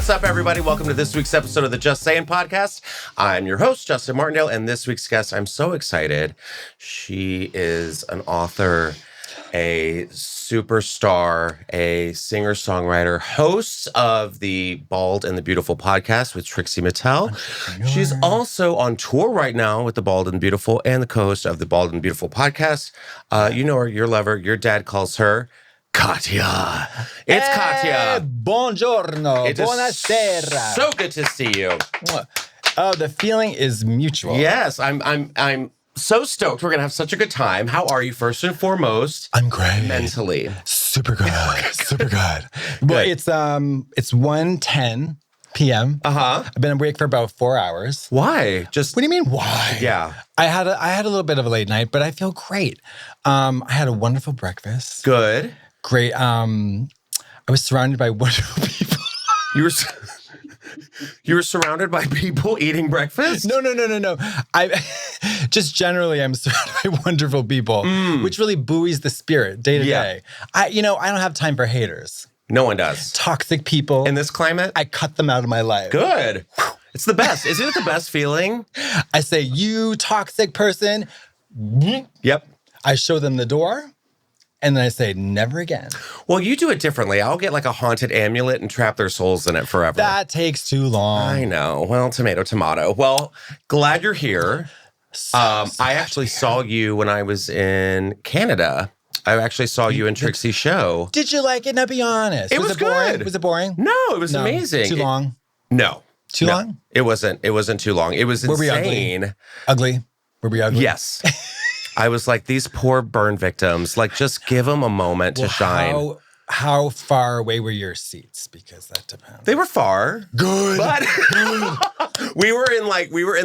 What's up, everybody? Welcome to this week's episode of the Just SAYIN podcast. I'm your host, Justin Martindale, and this week's guest, I'm so excited. She is an author, a superstar, a singer-songwriter, host of the Bald and the Beautiful podcast with Trixie Mattel. She's also on tour right now with the Bald and Beautiful and the co-host of the Bald and Beautiful podcast. You know her, your lover, your dad calls her Katya. It's Katya. Buongiorno. It is Buonasera. so good to see you. Oh, the feeling is mutual. Yes, I'm so stoked. We're gonna have such a good time. How are you, first and foremost? I'm great. Mentally. Super good. Super good. Well, it's 1:10 p.m. I've been awake for about 4 hours. Why? What do you mean, why? Yeah. I had a little bit of a late night, but I feel great. I had a wonderful breakfast. Good. Great. I was surrounded by wonderful people. You were surrounded by people eating breakfast? No. I just generally I'm surrounded by wonderful people, which really buoys the spirit day to day. I don't have time for haters. No one does. Toxic people. In this climate? I cut them out of my life. Good. It's the best. Isn't it the best feeling? I say, you toxic person. Yep. I show them the door. And then I say, never again. Well, you do it differently. I'll get like a haunted amulet and trap their souls in it forever. That takes too long. I know. Well, tomato. Well, glad you're here. I actually saw you when I was in Canada. I actually saw you in Trixie's show. Did you like it? Now be honest. It was good. Boring? Was it boring? No, it was amazing. Too long? No. Too long? It wasn't too long. It was insane. Were we ugly? Ugly? Were we ugly? Yes. I was like, these poor burn victims, like, just give them a moment to shine. How far away were your seats? Because that depends. They were far. Good. But we were in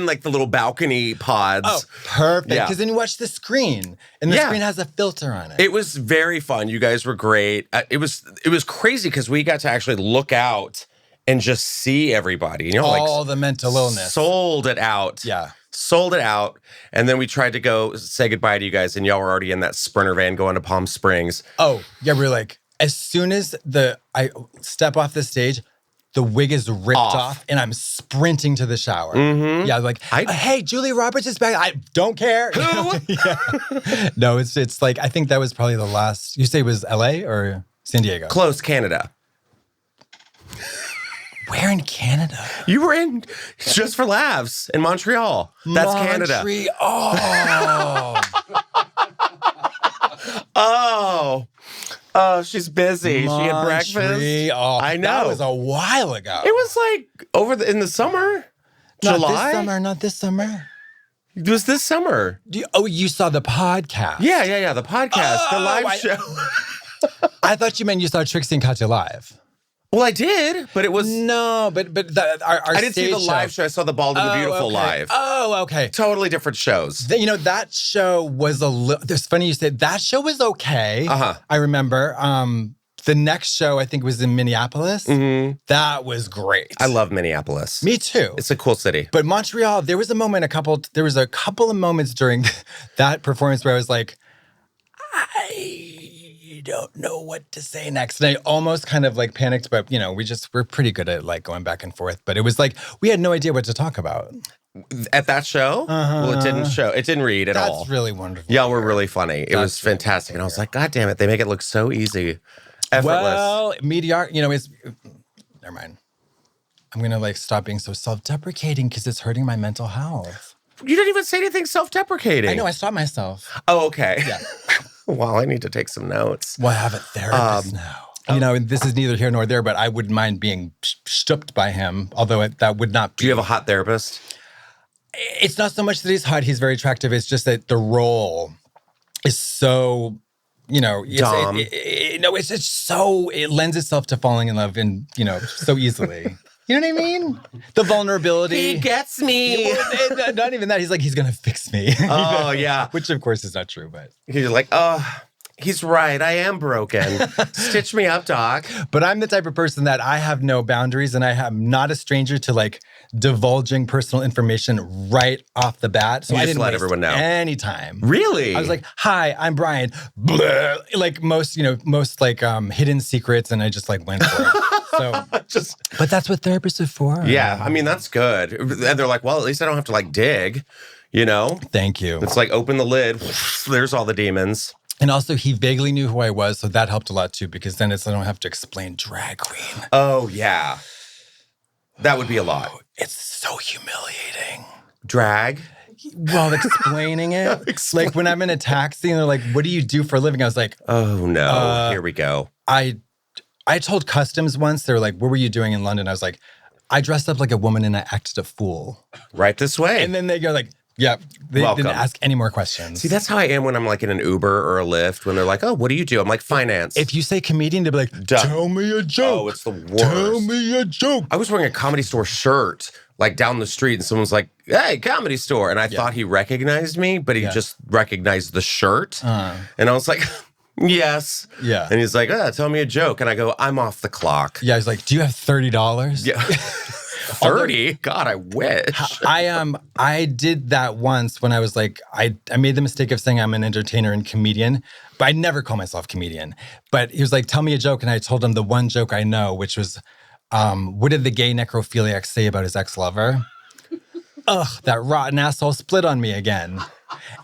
the little balcony pods. Oh, perfect. Yeah. Because then you watch the screen, and the screen has a filter on it. It was very fun. You guys were great. It was crazy because we got to actually look out and just see everybody. You know, all the mental illness. Sold it out. Yeah. Sold it out. And then we tried to go say goodbye to you guys, and y'all were already in that Sprinter van going to Palm Springs. Oh, yeah, we're like, as soon as I step off the stage, the wig is ripped off and I'm sprinting to the shower. Mm-hmm. Yeah, like, hey, Julia Roberts is back. I don't care. Who? No, it's like, I think that was probably the last, you say it was LA or San Diego? Close, Canada. Where in Canada? You were in Just for Laughs in Montreal. That's Canada. Montreal. Oh, she's busy. She had breakfast. I know. That was a while ago. It was like in the summer. July? Not this summer. It was this summer. You saw the podcast. Yeah. The podcast, the live show. I thought you meant you saw Trixie and Katya live. Well, I did, but it was... No, but our I didn't see the live show. I saw the Bald and the Beautiful live. Oh, okay. Totally different shows. That show was a little... It's funny you said that show was okay. I remember. The next show, I think, was in Minneapolis. Mm-hmm. That was great. I love Minneapolis. Me too. It's a cool city. But Montreal, there was a couple of moments during that performance where I was like, I don't know what to say next. And I almost kind of like panicked, but we're pretty good at like going back and forth. But it was like, we had no idea what to talk about. At that show? Well, it didn't show. It didn't read at all. That's really wonderful. Y'all were really funny. It was fantastic. And I was like, God damn it. They make it look so easy. Effortless. Well, never mind. I'm going to like stop being so self-deprecating because it's hurting my mental health. You didn't even say anything self-deprecating. I know, I stopped myself. Oh, okay. Yeah. Well, I need to take some notes. Well, I have a therapist now. This is neither here nor there, but I wouldn't mind being stooped by him, although that would not be. Do you have a hot therapist? It's not so much that he's hot, he's very attractive. It's just that the role is so, Dumb. It lends itself to falling in love so easily. You know what I mean? The vulnerability. He gets me. Not even that. He's like, he's going to fix me. Oh, yeah. Which, of course, is not true, but. You're like, he's right. I am broken. Stitch me up, doc. But I'm the type of person that I have no boundaries, and I am not a stranger to, like, divulging personal information right off the bat. So I didn't let everyone know any time. Really? I was like, "Hi, I'm Brian." Blah. Like most hidden secrets, and I just like went for it. So but that's what therapists are for. Yeah, I mean, that's good. And they're like, well, at least I don't have to like dig, you know? Thank you. It's like open the lid. There's all the demons. And also, he vaguely knew who I was, so that helped a lot too, because then I don't have to explain drag queen. Oh, yeah. That would be a lot. It's so humiliating. Drag? Well, explaining it. Like when I'm in a taxi and they're like, what do you do for a living? I was like, oh, no. Here we go. I told customs once, they were like, what were you doing in London? I was like, I dressed up like a woman and I acted a fool. Right this way. And then they go like, yeah, they didn't ask any more questions. See, that's how I am when I'm like in an Uber or a Lyft, when they're like, oh, what do you do? I'm like, finance. If you say comedian, they'll be like, tell me a joke. Oh, it's the worst. Tell me a joke. I was wearing a Comedy Store shirt like down the street and someone's like, hey, Comedy Store. And I thought he recognized me, but he just recognized the shirt. And I was like, yes. Yeah. And he's like, tell me a joke. And I go, I'm off the clock. Yeah, he's like, do you have $30? Yeah. 30? God, I wish. I did that once when I was like, I made the mistake of saying I'm an entertainer and comedian, but I never call myself comedian. But he was like, tell me a joke. And I told him the one joke I know, which was, what did the gay necrophiliac say about his ex-lover? Ugh, that rotten asshole split on me again.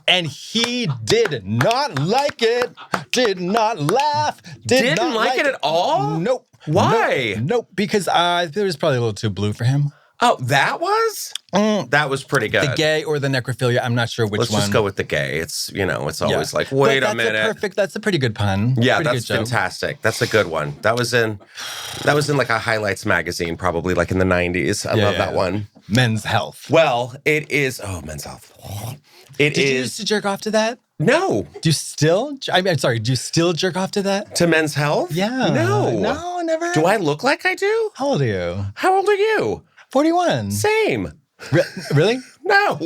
And he did not like it, did not laugh, Didn't like it at all? Nope. Why? Nope, because it was probably a little too blue for him. Oh, that was? That was pretty good. The gay or the necrophilia, I'm not sure which one. Let's just go with the gay. It's, it's always like, wait a minute. That's a pretty good pun. Yeah, pretty that's fantastic. That's a good one. That was in like a highlights magazine, probably like in the 90s. I love that one. Men's Health. Well, it is, Men's Health. Did you used to jerk off to that? No. Do you still? Do you still jerk off to that? To Men's Health? Yeah. No, never. Do I look like I do? How old are you? How old are you? 41. Same. Really? No.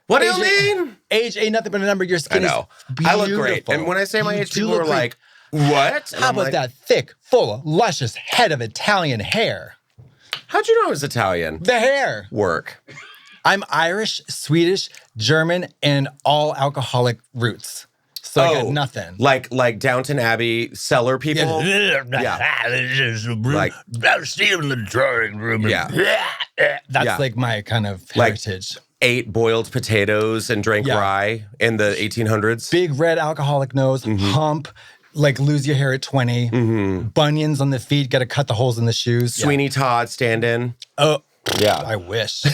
What do you mean? Age ain't nothing but a number. Your skin I know. is beautiful. I look great. And when I say my age, people are like, what? How about that thick, full, luscious head of Italian hair? How'd you know I was Italian? The hair. Work. I'm Irish, Swedish, German, and all alcoholic roots. So I got nothing. Like Downton Abbey cellar people? Yeah. Like, Steve in the drawing room. Yeah. That's like my kind of heritage. Ate boiled potatoes and drank rye in the 1800s. Big red alcoholic nose, hump, like lose your hair at 20, bunions on the feet, got to cut the holes in the shoes. Sweeney Todd stand-in. Oh, yeah. I wish.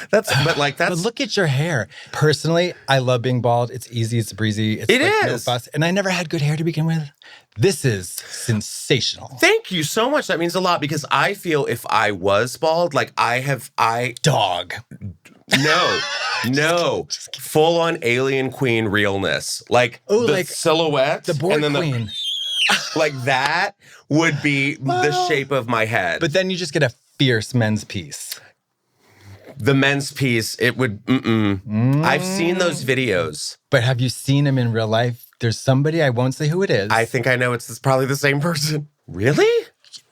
But look at your hair. Personally, I love being bald. It's easy, it's breezy. It is. No fuss. And I never had good hair to begin with. This is sensational. Thank you so much. That means a lot because I feel if I was bald, like Dog. No. Full on alien queen realness. Like silhouette. The Borg queen. Like that would be the shape of my head. But then you just get a fierce men's piece. The men's piece, it would, I've seen those videos. But have you seen him in real life? There's somebody, I won't say who it is. I think I know it's probably the same person. Really?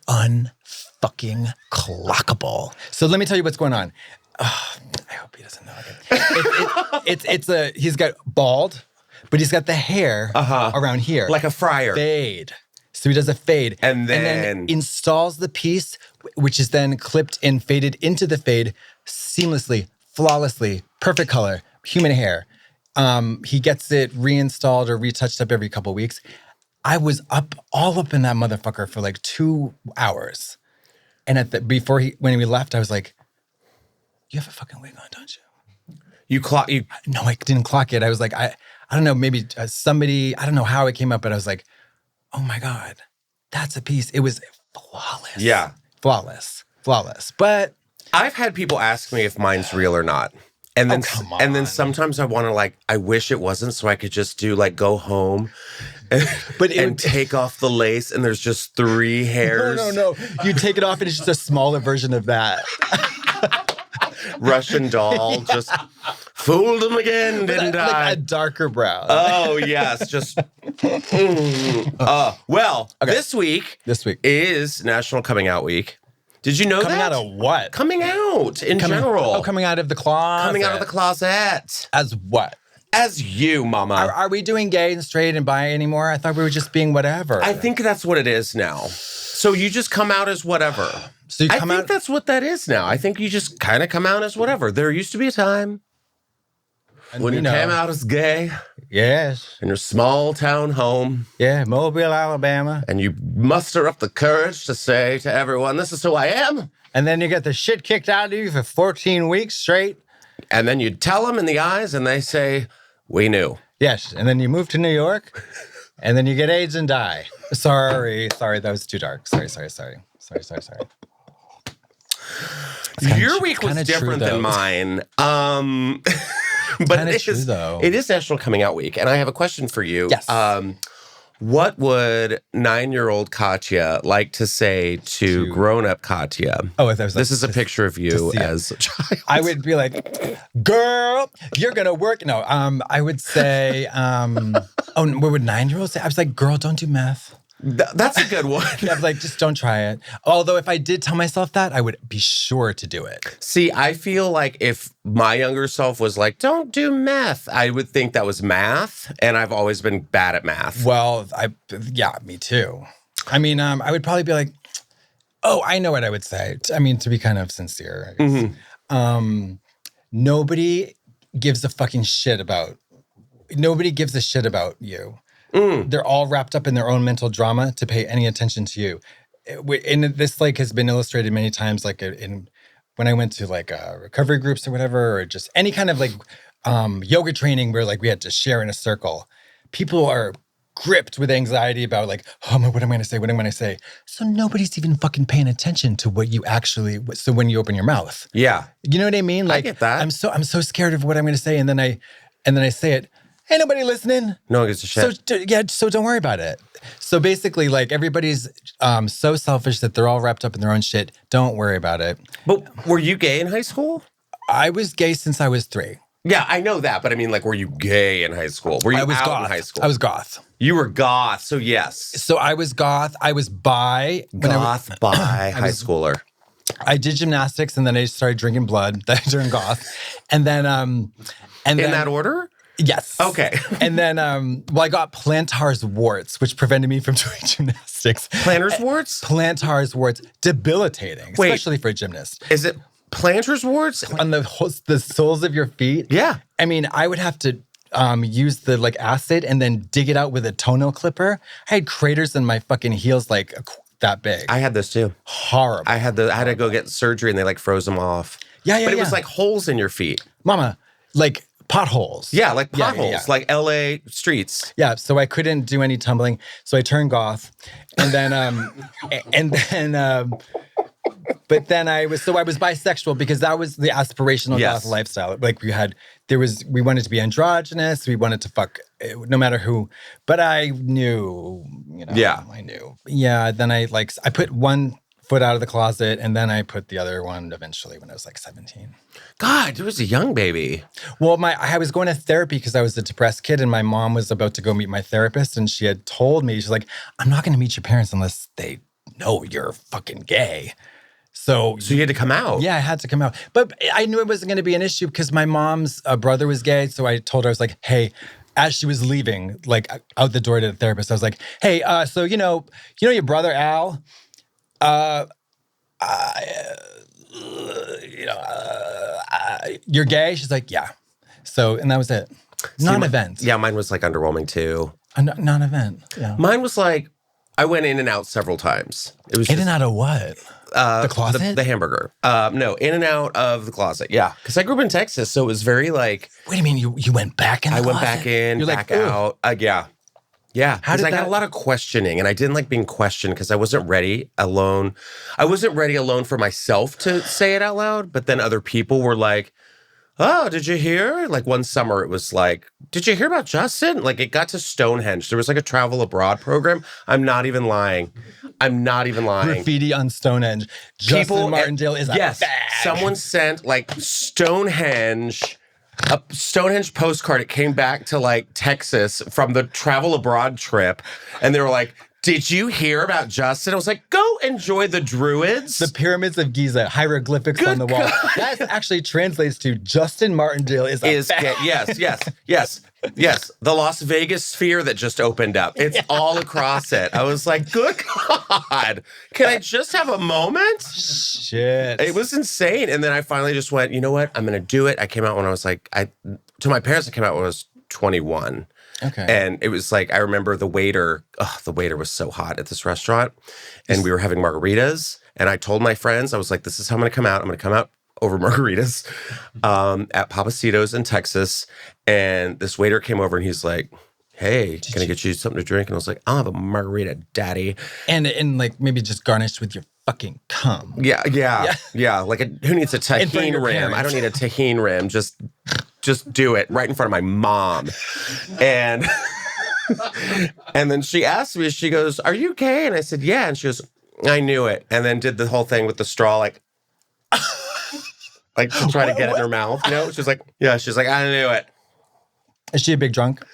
Unfucking clockable. So let me tell you what's going on. I hope he doesn't know again. He's got bald, but he's got the hair around here. Like a friar. Fade. So he does a fade. And then installs the piece, which is then clipped and faded into the fade seamlessly, flawlessly, perfect color, human hair. He gets it reinstalled or retouched up every couple of weeks. I was all up in that motherfucker for like 2 hours. And when we left, I was like, you have a fucking wig on, don't you? No, I didn't clock it. I was like, I don't know, maybe somebody, I don't know how it came up, but I was like, oh my God, that's a piece. It was flawless. Yeah. Flawless. But I've had people ask me if mine's real or not. And then, come on. And then sometimes I want to I wish it wasn't so I could just do go home and take off the lace and there's just 3 hairs. No. You take it off and it's just a smaller version of that. Russian doll, just fooled him again, didn't I? Like a darker brown. Oh, yes, just... This week is National Coming Out Week. Did you know Coming out of what? Coming out in general. Oh, coming out of the closet. Coming out of the closet. As what? as you, mama. Are we doing gay and straight and bi anymore? I thought we were just being whatever. I think that's what it is now. So you just come out as whatever. So I think that's what that is now. I think you just kind of come out as whatever. There used to be a time when you came out as gay. Yes. In your small town home. Yeah, Mobile, Alabama. And you muster up the courage to say to everyone, this is who I am. And then you get the shit kicked out of you for 14 weeks straight. And then you tell them in the eyes and they say, we knew. Yes. And then you move to New York and then you get AIDS and die. Sorry, that was too dark. Sorry. Your week was different than mine. But it is National Coming Out Week. And I have a question for you. Yes. What would 9-year-old Katya like to say to grown-up Katya? Oh, if there's this is a picture of you as a child. I would be like, girl, you're going to work. No, I would say, what would 9-year-olds say? I was like, girl, don't do meth. That's a good one. I was like, just don't try it. Although if I did tell myself that, I would be sure to do it. See, I feel like if my younger self was like, don't do meth, I would think that was math. And I've always been bad at math. Well, yeah, me too. I mean, I would probably be like, oh, I know what I would say. I mean, to be kind of sincere. Nobody gives a fucking shit about, nobody gives a shit about you. They're all wrapped up in their own mental drama to pay any attention to you. And this like has been illustrated many times, like when I went to like recovery groups or whatever, or just any kind of like yoga training where like we had to share in a circle. People are gripped with anxiety about like, oh, what am I going to say? What am I going to say? So nobody's even fucking paying attention to what you actually. So when you open your mouth, yeah, you know what I mean? Like, I get that. I'm so scared of what I'm going to say, and then I say it. Ain't nobody listening. No one gives a shit. So don't worry about it. So basically, like, everybody's so selfish that they're all wrapped up in their own shit. Don't worry about it. But were you gay in high school? I was gay since I was 3. Yeah, I know that. But I mean, like, were you gay in high school? Were you out goth. in high school? I was goth. You were goth, so yes. So I was goth. I was bi. Goth, bi, high schooler. I did gymnastics, and then I started drinking blood. Then I turned goth. And then... in that order? Yes. Okay. And then, I got plantar's warts, which prevented me from doing gymnastics. Plantar's warts? Plantar's warts, debilitating, especially for a gymnast. Is it plantar's warts? On the soles of your feet? Yeah. I mean, I would have to use the like acid and then dig it out with a toenail clipper. I had craters in my fucking heels like that big. I had this too. Horrible. I had to go get surgery and they like froze them off. Yeah. But it was like holes in your feet. Mama, like... potholes. Yeah, like potholes, like LA streets. Yeah, so I couldn't do any tumbling. So I turned goth. And then but then I was bisexual because that was the aspirational goth lifestyle. Like we wanted to be androgynous, we wanted to fuck no matter who. But I knew, I knew. Yeah, then I put one foot out of the closet, and then I put the other one eventually when I was like 17. God, you was a young baby. Well, I was going to therapy because I was a depressed kid, and my mom was about to go meet my therapist, and she had told me, she's like, I'm not going to meet your parents unless they know you're fucking gay. So you had to come out? Yeah, I had to come out. But I knew it wasn't going to be an issue because my mom's brother was gay, so I told her, I was like, hey, as she was leaving, like out the door to the therapist, I was like, hey, so you know your brother Al? You're gay? She's like, yeah. So, and that was it. Non-event. Yeah, mine was like underwhelming too. A non-event. Yeah. Mine was like, I went in and out several times. It was in and out of what? The closet? The hamburger. No, in and out of the closet. Yeah. Because I grew up in Texas, so it was very like. Wait a minute, you went back in the closet? I went back in, you're back out. Yeah. Yeah, because I got a lot of questioning, and I didn't like being questioned because I wasn't ready alone. I wasn't ready alone for myself to say it out loud, but then other people were like, oh, did you hear? Like one summer, it was like, did you hear about Justin? Like it got to Stonehenge. There was like a travel abroad program. I'm not even lying. Graffiti on Stonehenge. Justin Martindale is a bag. Someone sent like a Stonehenge postcard. It came back to like Texas from the travel abroad trip. And they were like, did you hear about Justin? I was like, go enjoy the druids. The pyramids of Giza, hieroglyphics on the wall. That actually translates to Justin Martindale is gay. Yes. The Las Vegas sphere that just opened up. It's all across it. I was like, good God. Can I just have a moment? Shit. It was insane. And then I finally just went, you know what? I'm going to do it. I came out when I was like, to my parents, I came out when I was 21. Okay. And it was like, I remember the waiter was so hot at this restaurant. And we were having margaritas. And I told my friends, I was like, this is how I'm going to come out. I'm going to come out over margaritas at Papacitos in Texas. And this waiter came over and he's like, hey, can I get you something to drink? And I was like, I'll have a margarita, daddy. And like maybe just garnished with your fucking cum. Yeah. Like who needs a tahini rim? I don't need a tahini rim. Just do it right in front of my mom. And and then she asked me, she goes, are you gay? And I said, yeah. And she goes, I knew it. And then did the whole thing with the straw, like to try to get it in her mouth. You know, she's like, I knew it. Is she a big drunk?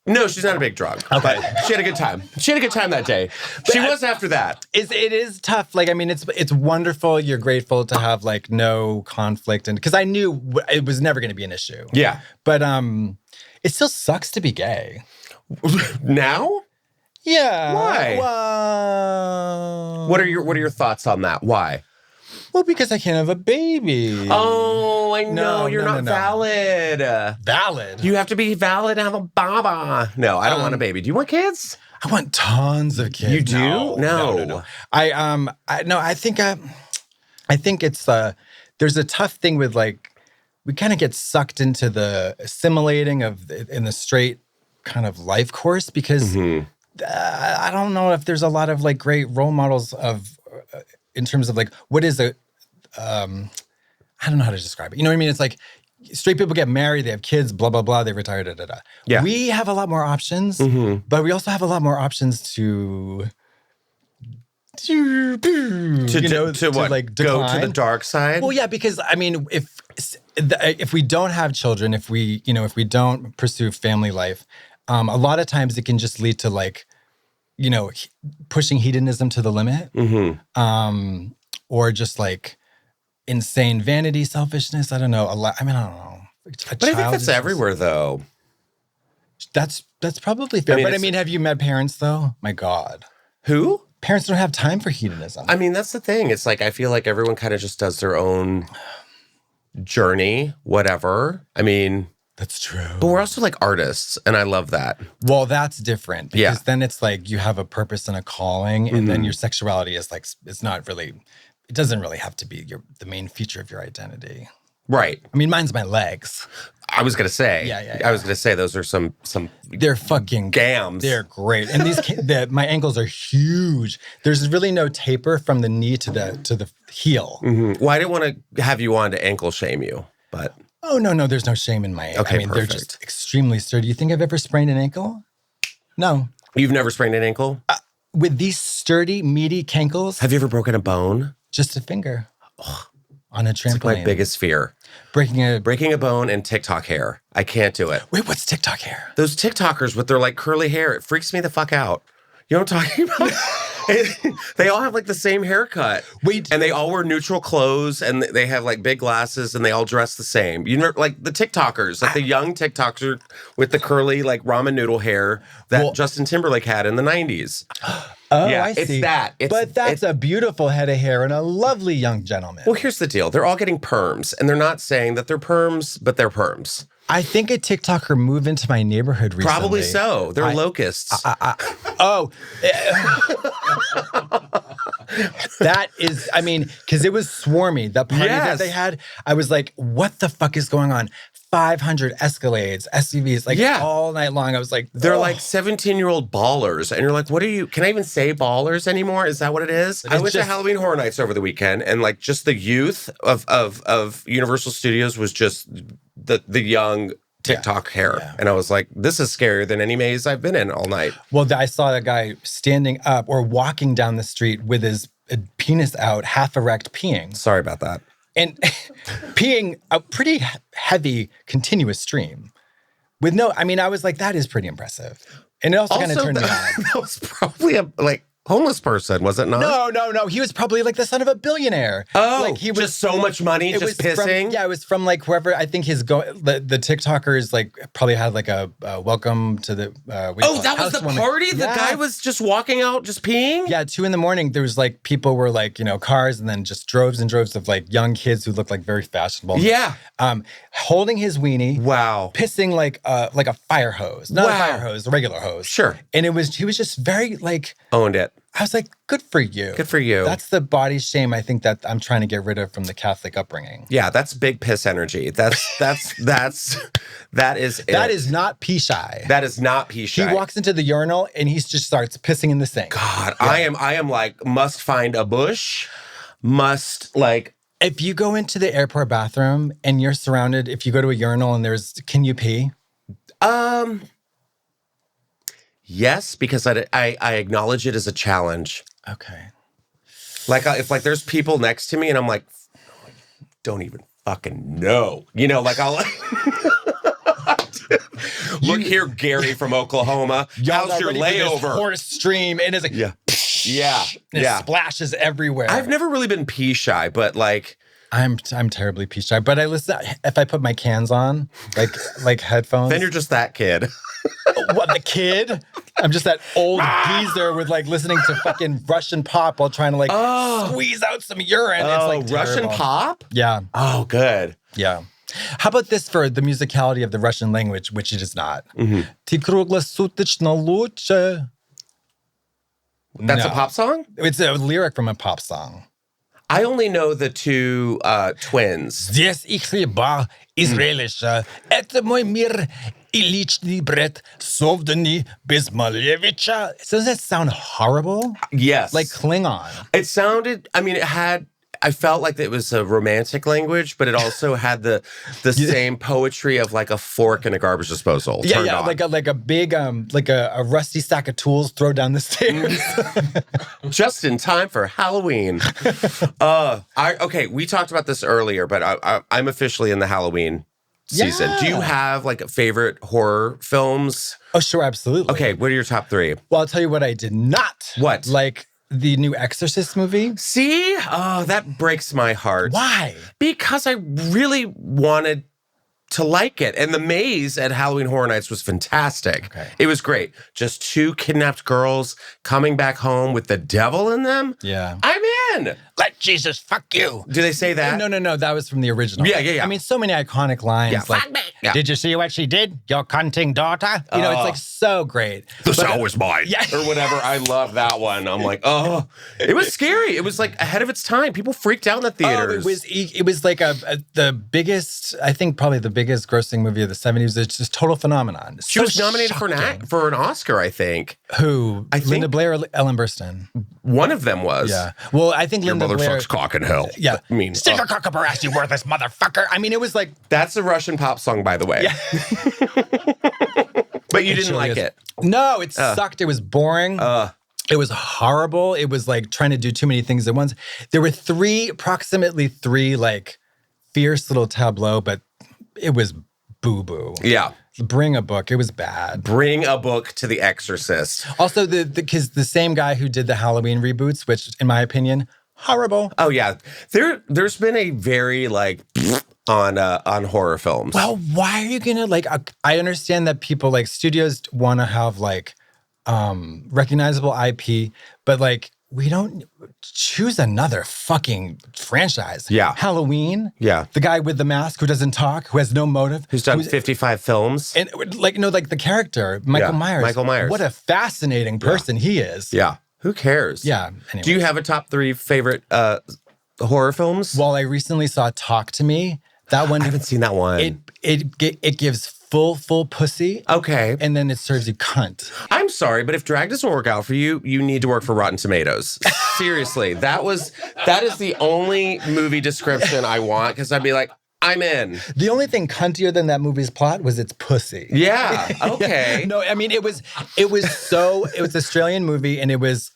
No, she's not a big drunk. Okay. But she had a good time. She had a good time that day. She was after that. It is tough. Like, I mean, it's wonderful. You're grateful to have like no conflict, and because I knew it was never going to be an issue. Yeah. But it still sucks to be gay. Now? Yeah. Why? Well, what are your thoughts on that? Why? Well, because I can't have a baby. Oh, I know. You're not valid. Valid? You have to be valid to have a baba. No, I don't want a baby. Do you want kids? I want tons of kids. You do? No. I think it's there's a tough thing with like, we kind of get sucked into the assimilating in the straight kind of life course because I don't know if there's a lot of like great role models of in terms of like what is I don't know how to describe it. You know what I mean? It's like straight people get married, they have kids, blah, blah, blah, they retire, da, da, da. Yeah. We have a lot more options, but we also have a lot more options to what? Like go to the dark side? Well, yeah, because I mean, if we don't have children, if we don't pursue family life, a lot of times it can just lead to like, pushing hedonism to the limit, or just like insane vanity, selfishness. I don't know. I don't know. But I think that's everywhere, though. That's probably fair. But I mean, have you met parents, though? My God. Who? Parents don't have time for hedonism. I mean, that's the thing. It's like, I feel like everyone kind of just does their own journey, whatever. I mean... That's true. But we're also like artists, and I love that. Well, that's different. Because then it's like you have a purpose and a calling, and then your sexuality is like, it's not really... It doesn't really have to be the main feature of your identity. Right. I mean, mine's my legs. I was going to say. Yeah. I was going to say those are some They're fucking... gams. They're great. And my ankles are huge. There's really no taper from the knee to the heel. Well, I didn't want to have you on to ankle shame you, but... Oh, no, there's no shame in my ankle. Okay, I mean, perfect. They're just extremely sturdy. You think I've ever sprained an ankle? No. You've never sprained an ankle? With these sturdy, meaty cankles? Have you ever broken a bone? Just a finger. On a trampoline. It's like my biggest fear. Breaking a bone and TikTok hair. I can't do it. Wait, what's TikTok hair? Those TikTokers with their like curly hair. It freaks me the fuck out. You know what I'm talking about? They all have like the same haircut. Wait. And they all wear neutral clothes and they have like big glasses and they all dress the same. You know, like the TikTokers, like the young TikToker with the curly like ramen noodle hair that Justin Timberlake had in the 90s. Oh, yeah, I see. It's that. But that's a beautiful head of hair and a lovely young gentleman. Well, here's the deal. They're all getting perms and they're not saying that they're perms, but they're perms. I think a TikToker moved into my neighborhood recently. Probably so. They're locusts. That is, I mean, because it was swarmy. That party that they had, I was like, what the fuck is going on? 500 Escalades, SUVs, like all night long. I was like, they're like 17-year-old ballers. And you're like, what are you, can I even say ballers anymore? Is that what it is? I went to Halloween Horror Nights over the weekend and like just the youth of Universal Studios was just the young TikTok hair. Yeah. And I was like, this is scarier than any maze I've been in all night. Well, I saw a guy standing up or walking down the street with his penis out, half erect, peeing. Sorry about that. And peeing a pretty heavy, continuous stream. I was like, that is pretty impressive. And it also kind of turned me on. That was probably a homeless person, was it not? No. He was probably like the son of a billionaire. Oh, like he was just so much money, just pissing. It was from like whoever. I think the TikTokers like probably had like a welcome to the. That was the party. The guy was just walking out, just peeing. Yeah, 2 a.m. There was like people were like cars, and then just droves and droves of like young kids who looked like very fashionable. Yeah, holding his weenie. Wow, pissing like a fire hose, not a fire hose, a regular hose. Sure, and he was just very like owned it. I was like, good for you. Good for you. That's the body shame I think that I'm trying to get rid of from the Catholic upbringing. Yeah, that's big piss energy. That is it. That is not pee shy. That is not pee shy. He walks into the urinal and he just starts pissing in the sink. God, yeah. I am like, must find a bush, If you go into the airport bathroom and you're surrounded, if you go to a urinal and can you pee? Yes, because I acknowledge it as a challenge. Okay. Like if there's people next to me and I'm like, don't even fucking know. I'll look here, Gary from Oklahoma. How's your layover? Horse stream, and it's like yeah. It splashes everywhere. I've never really been pee shy, but like I'm terribly pee shy. But I listen if I put my cans on, like headphones. Then you're just that kid. What, the kid? I'm just that old geezer with like listening to fucking Russian pop while trying to squeeze out some urine. Oh, it's like Russian pop? Yeah. Oh, good. Yeah. How about this for the musicality of the Russian language, which it is not? Ty kruglosutechno luche. That's a pop song? It's a lyric from a pop song. I only know the two twins. Здесь их хлеба израилища. Это мой мир и личный бред, созданный без Малевича. Doesn't that sound horrible? Yes. Like Klingon. It sounded, I felt like it was a romantic language, but it also had the same poetry of like a fork in a garbage disposal. Yeah, like a big like a rusty stack of tools throw down the stairs. Just in time for Halloween. We talked about this earlier, but I'm officially in the Halloween season. Do you have like favorite horror films? Oh, sure, absolutely. Okay, what are your top 3? Well, I'll tell you what I did not. What? Like the new Exorcist movie. See? Oh, that breaks my heart. Why? Because I really wanted to like it. And the maze at Halloween Horror Nights was fantastic. Okay. It was great. Just 2 kidnapped girls coming back home with the devil in them. Yeah. I'm in. Let Jesus fuck you. Do they say that? No. That was from the original. Yeah. I mean, so many iconic lines. Yeah, like, fuck me. Yeah. Did you see what she did? Your cunting daughter? It's like so great. The soul was mine. Yeah. Or whatever. I love that one. I'm like, oh. It was scary. It was like ahead of its time. People freaked out in the theaters. It was like the biggest, I think probably the biggest grossing movie of the 70s. It's just total phenomenon. She was nominated for an Oscar, I think. Who? Linda Blair or Ellen Burstyn? One of them was. Yeah. Well, I think Your Linda mother Blair. sucks cock in hell. Yeah. I mean, stick your cock up her ass, you worthless motherfucker. I mean, it was like. That's a Russian pop song, by the way. Yeah. But you didn't like it. No, it sucked. It was boring. It was horrible. It was like trying to do too many things at once. There were approximately three like fierce little tableaux, but it was boo-boo. Yeah. Bring a book. It was bad. Bring a book to The Exorcist. Also, because the same guy who did the Halloween reboots, which in my opinion, horrible. Oh yeah, there's been a very like on horror films. Well, why are you gonna like? I understand that people like studios want to have like recognizable IP, but like we don't choose another fucking franchise. Yeah. Halloween. Yeah. The guy with the mask who doesn't talk, who has no motive. Who's done 55 films. And like, like the character, Michael Myers. Michael Myers. What a fascinating person he is. Yeah. Who cares? Yeah. Anyway. Do you have a top 3 favorite horror films? Well, I recently saw Talk to Me. That one. I haven't seen that one. It gives full pussy. Okay. And then it serves you cunt. I'm sorry, but if drag doesn't work out for you, you need to work for Rotten Tomatoes. Seriously. That is the only movie description I want, because I'd be like, I'm in. The only thing cuntier than that movie's plot was its pussy. Yeah. Okay. No, I mean, it was Australian movie, and it was,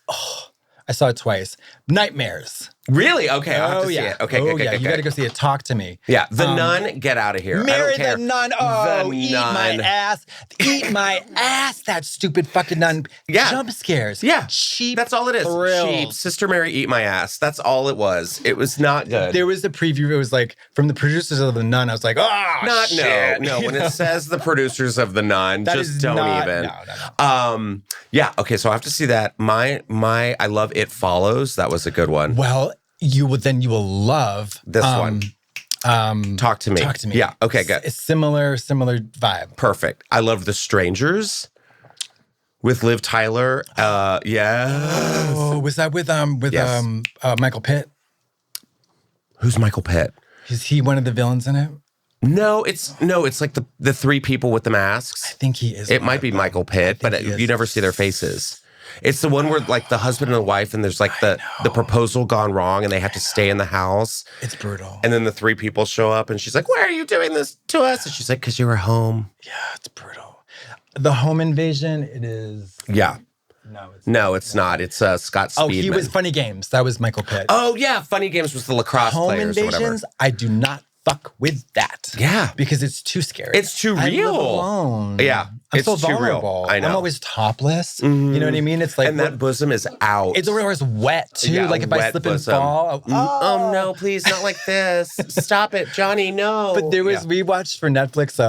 I saw it twice. Nightmares. Really? Okay, I'll have to see yeah. it. Okay, oh, okay, yeah. okay. You got to go see it. Talk to me. Yeah, The Nun, get out of here. I Marry don't care. the nun. Oh, The eat Nun. my ass. Eat my ass. That stupid fucking nun. Yeah. Jump scares. Yeah. Cheap. That's all it is. thrills. Cheap. Sister Mary, eat my ass. That's all it was. It was not good. There was a preview. It was like from the producers of The Nun. I was like, oh, shit. No. When it says the producers of The Nun, That just is don't not- even. No. Yeah. Okay. So I have to see that. I love It Follows. That was a good one. Well, you will love This one. Talk to me. Talk to me. Yeah. Okay. Good. It's similar vibe. Perfect. I love The Strangers with Liv Tyler. Yeah. Oh, was that with Yes. Michael Pitt? Who's Michael Pitt? Is he one of the villains in it? No, it's like the three people with the masks. I think he is. It might be Michael Pitt, but you never see their faces. It's the one where like the husband and the wife, and there's like the proposal gone wrong, and they have to stay in the house. It's brutal. And then the three people show up, and she's like, "Why are you doing this to us?" And she's like, "Because you were home." Yeah, it's brutal. The home invasion. It is. Yeah. No, It's not. It's Scott Speedman. Oh, he was Funny Games. That was Michael Pitt. Oh yeah, Funny Games was the lacrosse Home players or whatever. invasions. I do not fuck with that. Yeah. because it's too scary. It's too I real. live alone. Yeah, I'm it's so too real. vulnerable. I know. I'm always topless. You know what I mean? It's like And that bosom is out. it's always wet too. Yeah, like if I wet slip bosom. and fall. Oh no, please, not like this. Stop it, Johnny, no. But there was we watched for Netflix.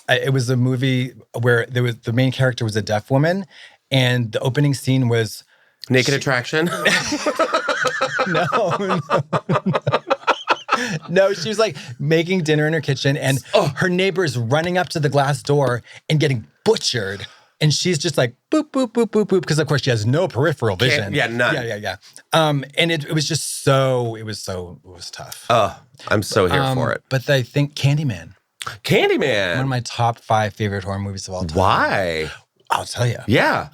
It was a movie where the main character was a deaf woman, and the opening scene was Naked Attraction? no. No, she was like making dinner in her kitchen, and her neighbor's running up to the glass door and getting butchered. And she's just like, boop, boop, boop, boop, boop, because of course she has no peripheral vision. Yeah, none. Yeah. And it was just it was tough. Oh, I'm so here for it. But I think Candyman, Candyman. one of my top 5 favorite horror movies of all time. Why? I'll tell you. Yeah.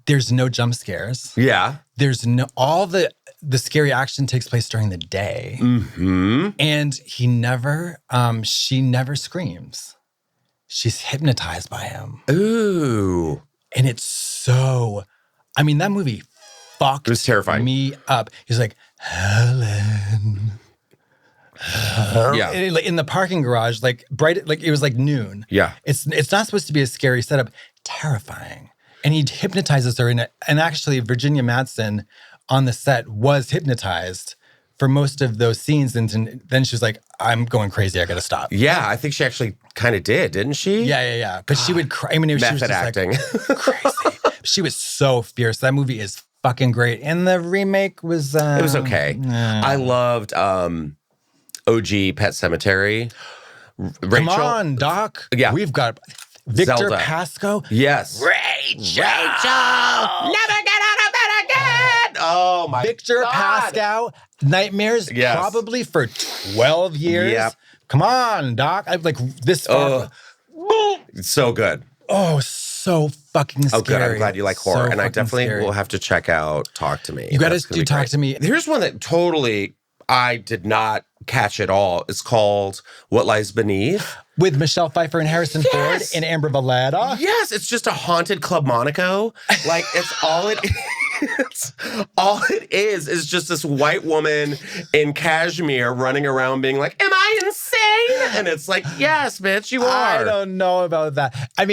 There's no jump scares. Yeah. There's no, all the scary action takes place during the day. Mm-hmm. And she never screams. She's hypnotized by him. Ooh. And it's so, that movie fucked It was terrifying. me up. He's like, Helen. Yeah. In the parking garage, like bright, like it was like noon. Yeah. It's not supposed to be a scary setup. Terrifying. And he hypnotizes her in it. And actually, Virginia Madsen on the set was hypnotized for most of those scenes. And then she was like, I'm going crazy. I got to stop. Yeah, I think she actually kind of did, didn't she? Yeah. But she would cry. She was Method just acting. like crazy. She was so fierce. That movie is fucking great. And the remake was... It was okay. I loved OG Pet Sematary. Rachel. Come on, Doc. Yeah. We've got Victor Zelda. Pascoe. Yes. Rachel. Never get out of bed again. Oh my Victor God. Pascoe. Nightmares Yes. probably for 12 years. Yep. Come on, Doc. I'm like this far. It's so good. Oh, so fucking scary. Oh, good. I'm glad you like horror. So And I fucking definitely scary. will have to check out Talk to Me. You got That's to gonna do be Talk great. to Me. Here's one that totally I did not catch at all. It's called What Lies Beneath. With Michelle Pfeiffer and Harrison Ford Yes. and Amber Valletta. Yes, it's just a haunted Club Monaco. Like it's all it is. All it is just this white woman in cashmere running around being like, "Am I insane?" And it's like, "Yes, bitch, you are." I don't know about that. That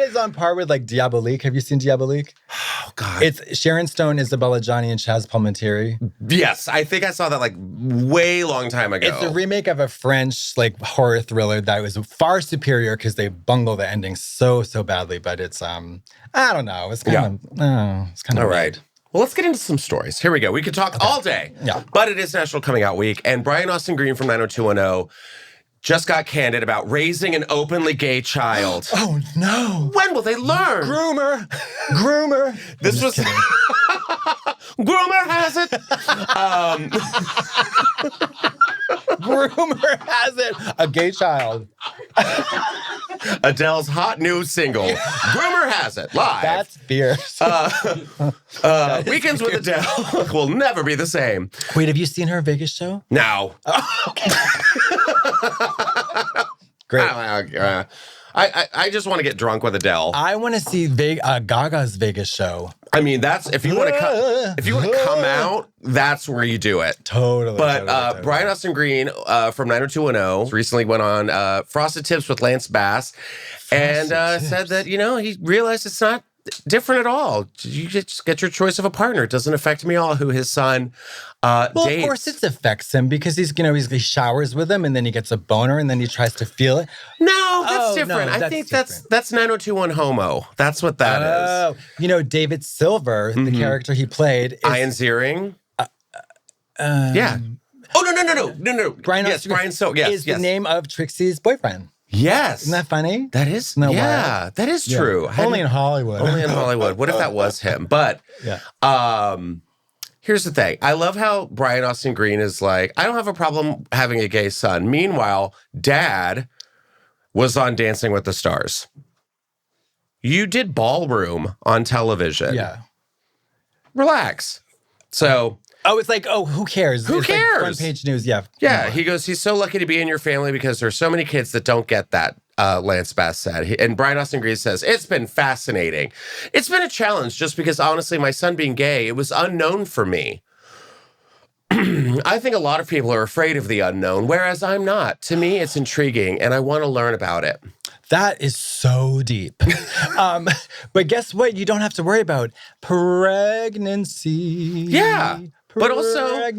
is on par with like Diabolique. Have you seen Diabolique? Oh God. It's Sharon Stone, Isabella Gianni, and Chaz Palminteri. Yes, I think I saw that like way long time ago. It's a remake of a French like horror thriller that was far superior because they bungle the ending so badly. But it's I don't know. It's kind of All right. Well, let's get into some stories. Here we go. We could talk all day. Yeah. But it is National Coming Out Week, and Brian Austin Green from 90210 just got candid about raising an openly gay child. Oh no! When will they learn? Groomer. This was Groomer has it. Groomer has it. A gay child. Adele's hot new single. Groomer has it live. That's fierce. Weekends with Adele will never be the same. Wait, have you seen her Vegas show? No. Great. I just want to get drunk with Adele. I want to see Gaga's Vegas show. I mean, that's if you want to come out, that's where you do it. Totally. But Brian Austin Green from 90210 recently went on Frosted Tips with Lance Bass and said that, he realized it's not different at all. You just get your choice of a partner. It doesn't affect me all who his son dates. Of course it affects him because he showers with him and then he gets a boner and then he tries to feel it. No, that's different. I think that's 9021 homo. That's what that is. David Silver, the character he played, Ian Ziering. Yeah. Oh no. Brian is the name of Trixie's boyfriend. Yes. Isn't that funny? That is. No, yeah, that is true. Only in Hollywood. Only in Hollywood. What if that was him? But here's the thing. I love how Brian Austin Green is like, I don't have a problem having a gay son. Meanwhile, Dad was on Dancing with the Stars. You did Ballroom on television. Yeah. Relax. So... Oh, it's like, who cares? Who cares? Like front page news, yeah. Yeah, he goes, he's so lucky to be in your family because there's so many kids that don't get that, Lance Bass said. And Brian Austin Green says, it's been fascinating. It's been a challenge just because, honestly, my son being gay, it was unknown for me. I think a lot of people are afraid of the unknown, whereas I'm not. To me, it's intriguing, and I want to learn about it. That is so deep. But guess what? You don't have to worry about pregnancy. Yeah. But also,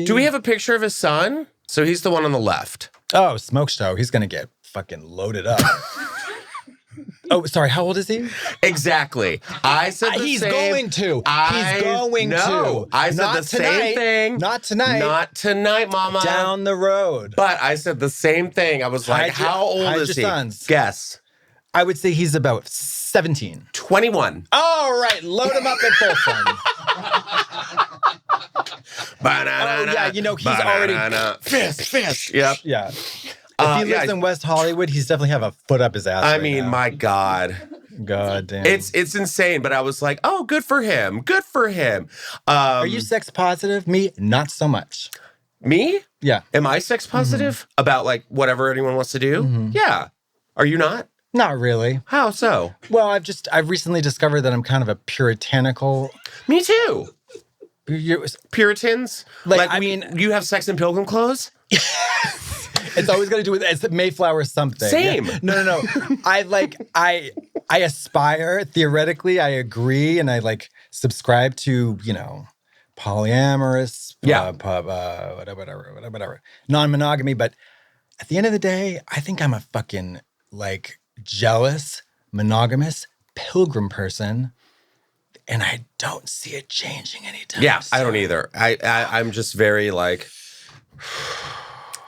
do we have a picture of his son? So he's the one on the left. Oh, smoke show. He's going to get fucking loaded up. Oh, sorry. How old is he? Exactly. I said the he's same. Going to. He's going to. I said the same thing. Not tonight. Not tonight, Mama. Down the road. But I said the same thing. I was like, how old is he? Sons. Guess. I would say he's about 17. 21. All right. Load him up at full fun. Yeah. He's already... Fist. Yep. Yeah. If he lives in West Hollywood, he's definitely have a foot up his ass. I mean, my God. God damn. It's insane, but I was like, oh, good for him. Good for him. Are you sex positive? Me, not so much. Me? Yeah. Am I sex positive about like whatever anyone wants to do? Yeah. Are you not? Not really. How so? Well, I've recently discovered that I'm kind of a puritanical. Me too. Puritans? Like I mean, you have sex in pilgrim clothes? It's always got to do with it's Mayflower something. Same. Yeah. No. I aspire, theoretically, I agree, and I subscribe to, polyamorous, whatever, non-monogamy. But at the end of the day, I think I'm a fucking jealous, monogamous, pilgrim person. And I don't see it changing anytime soon. I don't either. I'm just very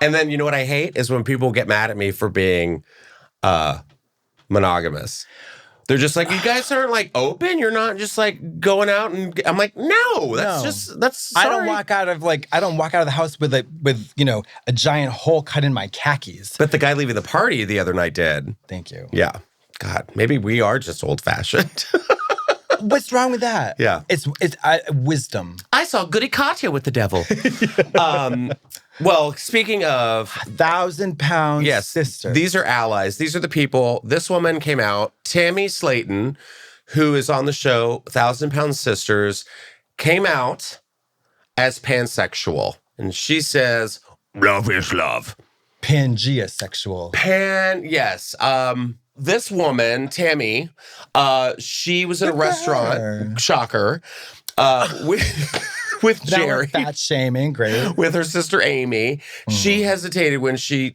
And then you know what I hate is when people get mad at me for being monogamous. They're just like, you guys aren't open. You're not just going out and I'm like, no, that's sorry. I don't walk out of the house with a giant hole cut in my khakis. But the guy leaving the party the other night did. Thank you. Yeah. God, maybe we are just old fashioned. What's wrong with that? Yeah. It's wisdom. I saw Goody Katya with the devil. Well, speaking of 1,000-pound sisters. These are allies. These are the people. This woman came out. Tammy Slayton, who is on the show 1,000-Pound Sisters, came out as pansexual. And she says, love is love. Pangea-sexual. Yes. This woman, Tammy, she was in a restaurant, shocker, with Jerry. Fat shaming, great. With her sister Amy. She hesitated when she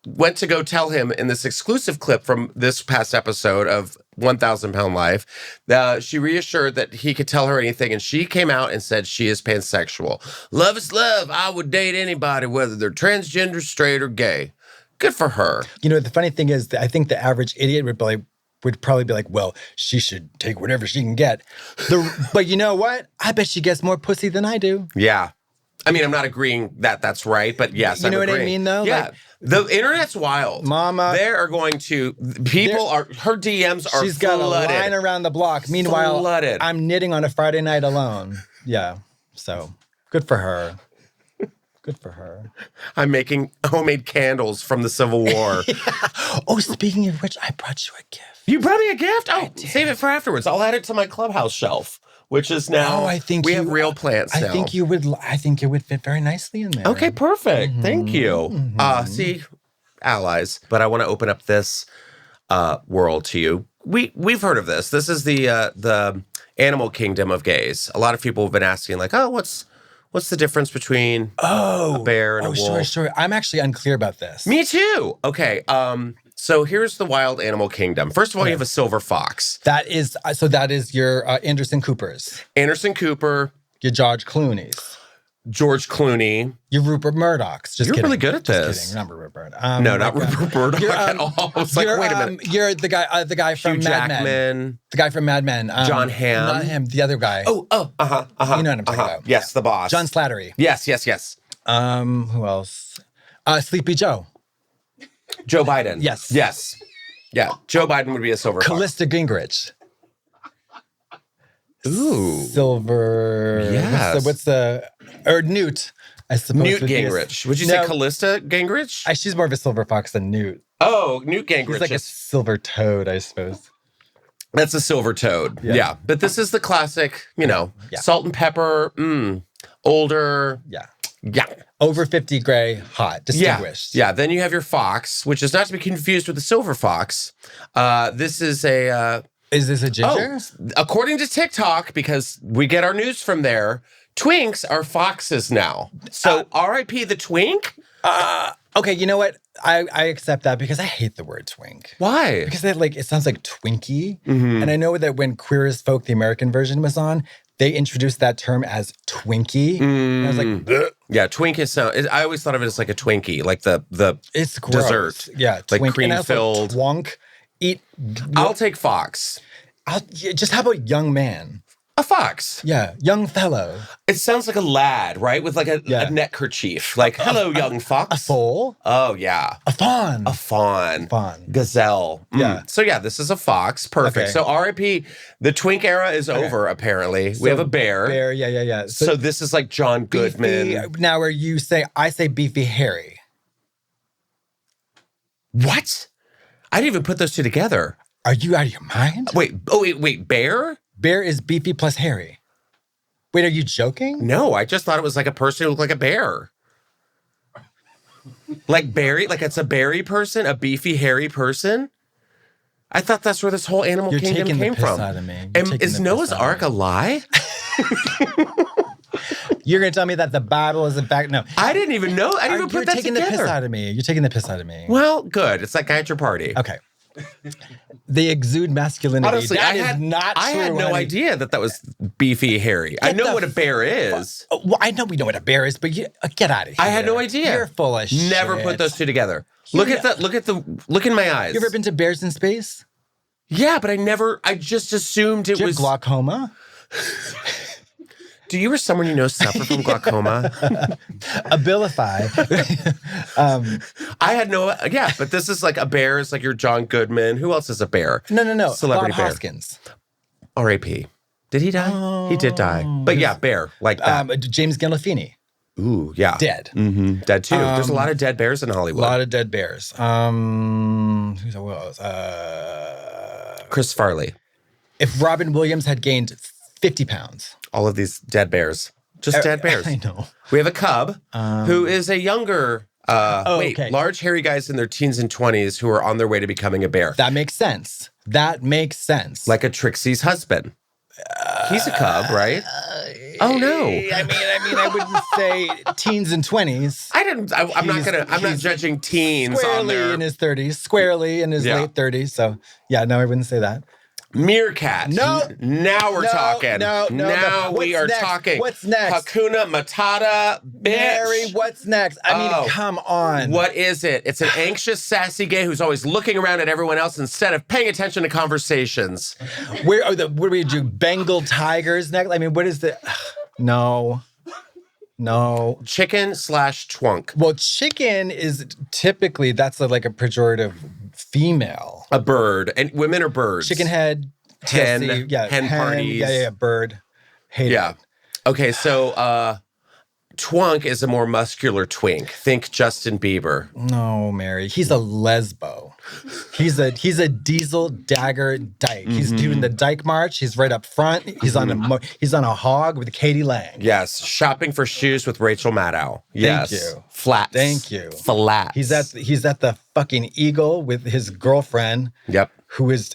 went to go tell him in this exclusive clip from this past episode of 1,000-Pound Life. She reassured that he could tell her anything, and she came out and said she is pansexual. Love is love. I would date anybody, whether they're transgender, straight, or gay. Good for her. The funny thing is, I think the average idiot would probably be like, well, she should take whatever she can get. But you know what? I bet she gets more pussy than I do. Yeah. I mean, I'm not agreeing that that's right, but yes, I'm agreeing. You know what I mean, though? Yeah. The internet's wild. Mama. Her DMs are She's got flooded. a line around the block. Meanwhile, flooded. I'm knitting on a Friday night alone. Yeah. So, good for her. Good for her. I'm making homemade candles from the Civil War. Oh, speaking of which, I brought you a gift. You brought me a gift? Oh, save it for afterwards. I'll add it to my clubhouse shelf, which is now. Oh, I think we have real plants now. I think it would fit very nicely in there. Okay, perfect. Thank you. See, allies. But I want to open up this world to you. We've heard of this. This is the animal kingdom of gays. A lot of people have been asking, like, oh, what's the difference between a bear and a wolf? Sure. I'm actually unclear about this. Me too. Okay. So here's the wild animal kingdom. First of all, you have a silver fox. That is your Anderson Coopers. Anderson Cooper. Your George Clooney's. George Clooney. Your Rupert Murdoch's. You're really good at this. Just kidding. Not Rupert Murdoch. No, not Rupert Murdoch at all. I was like, wait a minute. You're the guy from Hugh Mad Jackman. Men. The guy from Mad Men. John Hamm. Not him. The other guy. You know what I'm talking about. Yes, the boss. John Slattery. Yes. Who else? Sleepy Joe. Joe Biden. Yes. Yeah, Joe Biden would be a silver fox. Callista Gingrich. Ooh. Silver. Yes. What's the or Newt, I suppose. Newt Gingrich. Would you say Callista Gingrich? She's more of a silver fox than Newt. Oh, Newt Gingrich. He's like a silver toad, I suppose. That's a silver toad. Yeah. But this is the classic, salt and pepper, older. Yeah. Over 50 gray, hot, distinguished. Yeah. Then you have your fox, which is not to be confused with the silver fox. This is a... is this a ginger? According to TikTok, because we get our news from there, twinks are foxes now. So R.I.P. the twink? Okay, you know what? I accept that because I hate the word twink. Why? Because it sounds like Twinkie. And I know that when Queer as Folk, the American version, was on, they introduced that term as Twinkie. And I was like, bleh. Yeah, twink is I always thought of it as like a Twinkie, like the it's gross. Dessert. Yeah, like cream-filled. Twunk. I'll take fox. Just how about young man? A fox. Yeah, young fellow. It sounds like a lad, right? With like a neckerchief. Like, hello, young fox. A foal? Oh, yeah. A fawn. A fawn. Gazelle. Yeah. So, yeah, this is a fox. Perfect. Okay. So, R.I.P. The twink era is over, apparently. We have a bear. Bear, yeah. So this is like John Goodman. Beefy, now, I say beefy Harry. What? I didn't even put those two together. Are you out of your mind? Wait, bear? Bear is beefy plus hairy. Wait, are you joking? No, I just thought it was like a person who looked like a bear. Like Barry? Like it's a berry person? A beefy, hairy person? I thought that's where this whole animal kingdom came from. Out of me. Is Noah's Ark a lie? You're going to tell me that the Bible is in fact... No. I didn't even know. I didn't even put that together. You're taking the piss out of me. You're taking the piss out of me. Well, good. It's that guy at your party. Okay. They exude masculinity. Honestly, I had no idea that was beefy, hairy. I know what a bear is. Well, I know we know what a bear is, but get out of here. I had no idea. You're full of shit. Never put those two together. Look in my eyes. You ever been to Bears in Space? Yeah, but I just assumed it was glaucoma. Do you or someone you know suffer from glaucoma? Abilify. I had but this is like a bear. It's like your John Goodman. Who else is a bear? No. Celebrity Bob bear. Hoskins. R.I.P. Did he die? He did die. But yeah, bear, like that. James Gandolfini. Ooh, yeah. Dead. Mm-hmm. Dead too. There's a lot of dead bears in Hollywood. A lot of dead bears. Who else? Chris Farley. If Robin Williams had gained 50 pounds. All of these dead bears. Just dead bears. I know. We have a cub who is a younger, large hairy guys in their teens and 20s who are on their way to becoming a bear. That makes sense. Like a Trixie's husband. He's a cub, right? Oh no! I mean, I wouldn't say teens and 20s. I'm not judging teens squarely in his 30s, squarely in his late 30s. So yeah, no, I wouldn't say that. Meerkat. No. Now we're talking. No. We are talking. What's next? Hakuna Matata, bitch. Mary, what's next? I mean, come on. What is it? It's an anxious, sassy gay who's always looking around at everyone else instead of paying attention to conversations. What do we do? Bengal tigers next? I mean, what is the... No. Chicken/twunk. Well, chicken is typically, that's like a pejorative female. A bird. And women are birds. Chicken head. Hen. Hen parties. Yeah, bird. Hate it. Okay, so twunk is a more muscular twink. Think Justin Bieber. No, Mary. He's a lesbo. He's a diesel dagger dyke. He's doing the dyke march. He's right up front. He's on a hog with Katie Lang. Yes. Shopping for shoes with Rachel Maddow. Yes. Thank you. Flats. Thank you. Flats. He's at the fucking Eagle with his girlfriend. Yep. Who is...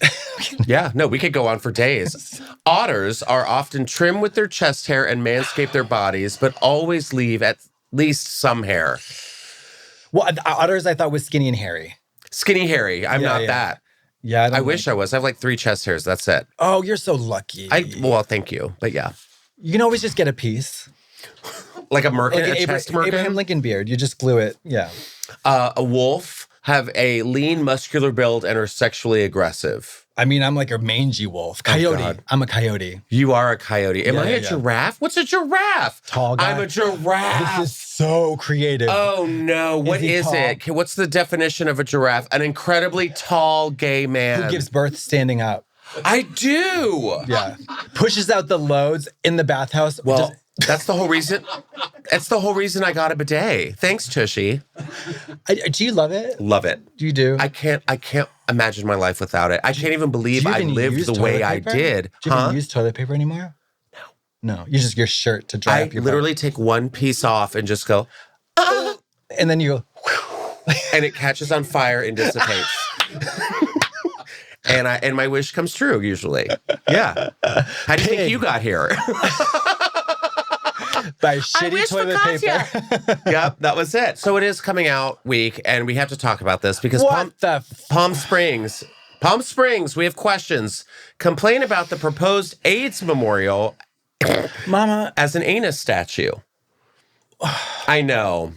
Yeah, no, we could go on for days. Otters are often trim with their chest hair and manscape their bodies, but always leave at least some hair. Well, otters I thought was skinny and hairy. Skinny hairy. I'm not that. Yeah, I wish I was. I have like 3 chest hairs. That's it. Oh, you're so lucky. Well, thank you. But yeah. You can always just get a piece. Like a merkin, Like a chest merkin? Abraham Lincoln beard. You just glue it. Yeah. A wolf have a lean, muscular build and are sexually aggressive. I mean, I'm like a mangy wolf. Coyote. I'm a coyote. You are a coyote. Am I a giraffe? What's a giraffe? Tall guy. I'm a giraffe. This is so creative. Oh, no. What is it? What's the definition of a giraffe? An incredibly tall gay man. Who gives birth standing up. I do. Yeah. Pushes out the loads in the bathhouse. Well, that's the whole reason. That's the whole reason I got a bidet. Thanks, Tushy. Do you love it? Love it. You do? I can't imagine my life without it. I can't even believe I lived the way I did. Do you even use toilet paper anymore? No. You just your shirt to dry up your literally take one piece off and just go, and then you go, and it catches on fire and dissipates. And my wish comes true usually. Yeah. How do you think you got here? By shitty toilet paper. Yep, that was it. So it is coming out week, and we have to talk about this because Palm Springs, we have questions. Complain about the proposed AIDS memorial Mama, as an anus statue. I know.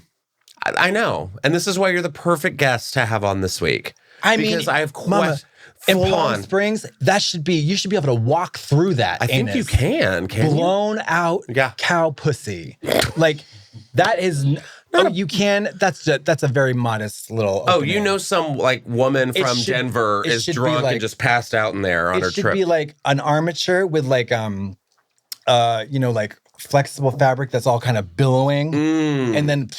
And this is why you're the perfect guest to have on this week. Because I have questions. In Palm Springs, you should be able to walk through that. I think you can. Blown out cow pussy. Like, that is... you can? That's a very modest little opening. You know some, like, woman from Denver is drunk and just passed out in there on her trip. It should be, like, an armature with, like, like, flexible fabric that's all kind of billowing. And then...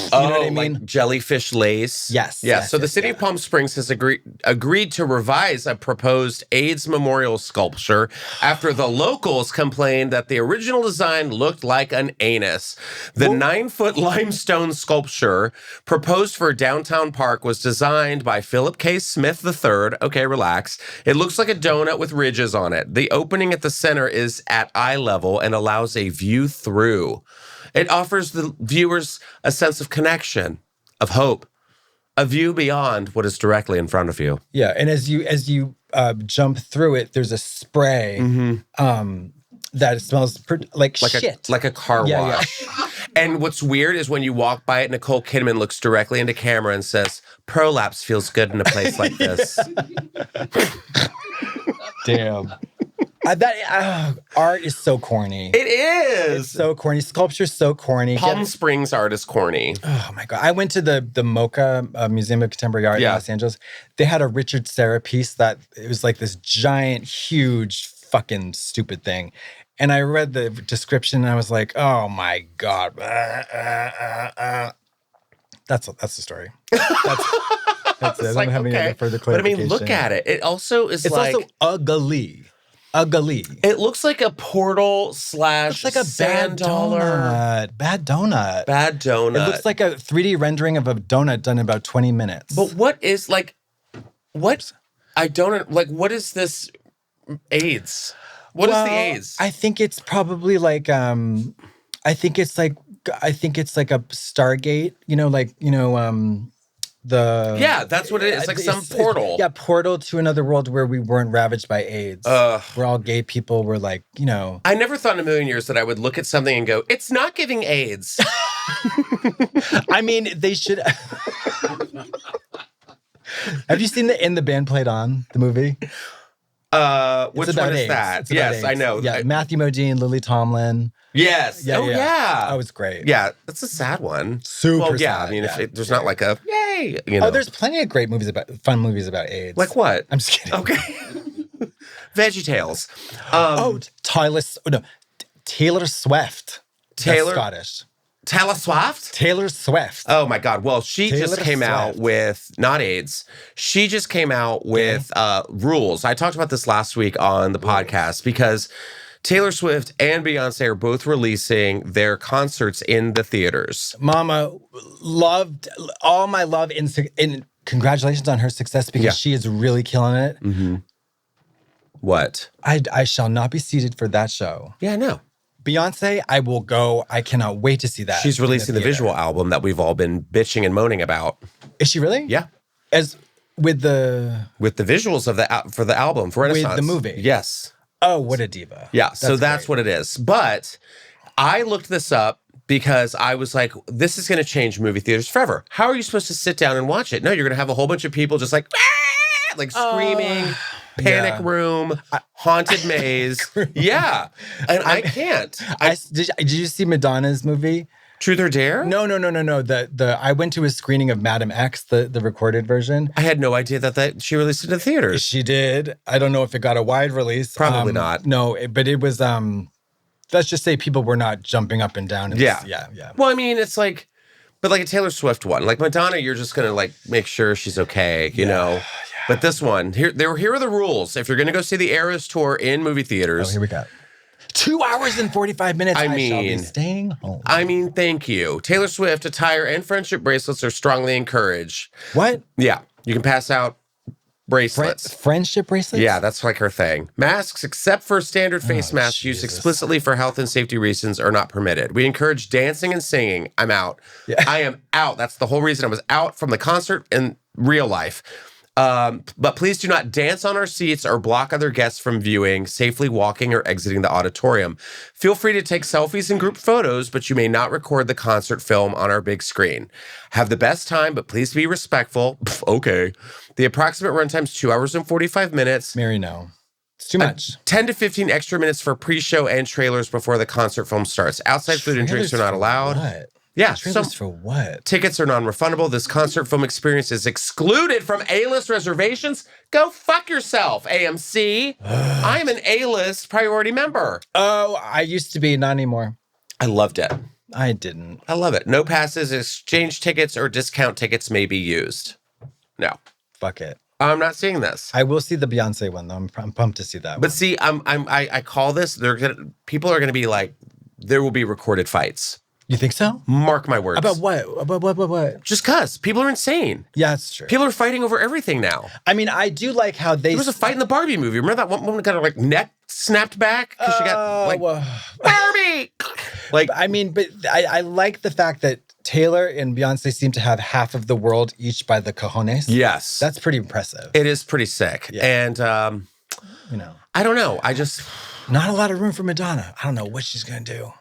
You know what I mean? Like jellyfish lace. Yes. Yeah. So the city of Palm Springs has agreed to revise a proposed AIDS memorial sculpture after the locals complained that the original design looked like an anus. The 9-foot limestone sculpture proposed for a downtown park was designed by Philip K. Smith III. Okay, relax. It looks like a donut with ridges on it. The opening at the center is at eye level and allows a view through. It offers the viewers a sense of connection, of hope, a view beyond what is directly in front of you. Yeah, and as you jump through it, there's a spray that smells like shit. Like a car wash. Yeah. And what's weird is when you walk by it, Nicole Kidman looks directly into camera and says, "Prolapse feels good in a place like this." Damn. Art is so corny. It is. It's so corny. Sculpture's so corny. Palm Springs art is corny. Oh my God. I went to the MoCA Museum of Contemporary Art in Los Angeles. They had a Richard Serra piece that it was like this giant, huge, fucking stupid thing. And I read the description and I was like, oh my God. That's the story. That's it. I don't have any other further clarification. But I mean, look at it. It also is it's also ugly. Ugly. It looks like a portal / looks like a sand dollar. Bad donut. Bad donut. It looks like a 3D rendering of a donut done in about 20 minutes. But what is what is this AIDS? What is the AIDS? I think it's probably like I think it's like a Stargate, that's what it is. Like some portal. Portal to another world where we weren't ravaged by AIDS. Where all gay people were like, I never thought in a million years that I would look at something and go, it's not giving AIDS. I mean, they should. Have you seen In the Band Played On, the movie? Which one is that? Yes, AIDS. I know. Yeah, Matthew Modine, Lily Tomlin. Yes. Yeah. Yeah. That was great. Yeah, that's a sad one. Super sad. I mean, if there's not like a yay, there's plenty of great fun movies about AIDS. Like what? I'm just kidding. Okay. VeggieTales. Taylor Swift. That's Scottish. Taylor Swift? Taylor Swift. Oh my God. Well, she Taylor just came out Swift. with, not AIDS, she just came out with rules. I talked about this last week on the podcast because Taylor Swift and Beyonce are both releasing their concerts in the theaters. Mama loved all my love in congratulations on her success because she is really killing it. Mm-hmm. What? I shall not be seated for that show. Yeah, I know. Beyonce, I will go. I cannot wait to see that. She's releasing the visual album that we've all been bitching and moaning about. Is she really? Yeah. As with the visuals of for the album for Renaissance. With the movie. Yes. Oh, what a diva. Yeah, that's great. What it is. But I looked this up because I was like, this is going to change movie theaters forever. How are you supposed to sit down and watch it? No, you're going to have a whole bunch of people just like screaming, panic room, haunted maze. Yeah. And I can't. Did you see Madonna's movie? Truth or Dare? No. I went to a screening of Madam X, the recorded version. I had no idea that she released it in theaters. She did. I don't know if it got a wide release. Probably not. No, but it was. Let's just say people were not jumping up and down. Yeah. Yeah. Well, I mean, it's like, but like a Taylor Swift one, like Madonna, you're just gonna like make sure she's okay, you know. Yeah. But this one, here are the rules. If you're gonna go see the Eras tour in movie theaters, here we go. 2 hours and 45 minutes. I shall be staying home. I mean, thank you. Taylor Swift attire and friendship bracelets are strongly encouraged. What? Yeah, you can pass out bracelets. Friendship bracelets? Yeah, that's like her thing. Masks, except for standard face masks used explicitly for health and safety reasons, are not permitted. We encourage dancing and singing. I'm out. Yeah. I am out. That's the whole reason I was out from the concert in real life. But please do not dance on our seats or block other guests from viewing, safely walking or exiting the auditorium. Feel free to take selfies and group photos, but you may not record the concert film on our big screen. Have the best time, but please be respectful. Okay. The approximate runtime is 2 hours and 45 minutes. Mary, no. It's too much. 10 to 15 extra minutes for pre-show and trailers before the concert film starts. Outside food and drinks are not allowed. What? Yeah. Trailers for what? Tickets are non-refundable. This concert film experience is excluded from A-list reservations. Go fuck yourself, AMC. I am an A-list priority member. Oh, I used to be, not anymore. I loved it. I didn't. I love it. No passes, exchange tickets, or discount tickets may be used. No. Fuck it. I'm not seeing this. I will see the Beyonce one, though. I'm pumped to see that one. But see, I call this, people are gonna be like, there will be recorded fights. You think so? Mark my words. About what? About what? Just cuz. People are insane. Yeah, that's true. People are fighting over everything now. I mean, I do like how they... There was a fight in the Barbie movie. Remember that one woman got her like neck snapped back? Because she got like, Barbie! Like, I mean, but I like the fact that Taylor and Beyonce seem to have half of the world each by the cojones. Yes. That's pretty impressive. It is pretty sick. Yeah. And, I don't know. I just... Not a lot of room for Madonna. I don't know what she's going to do.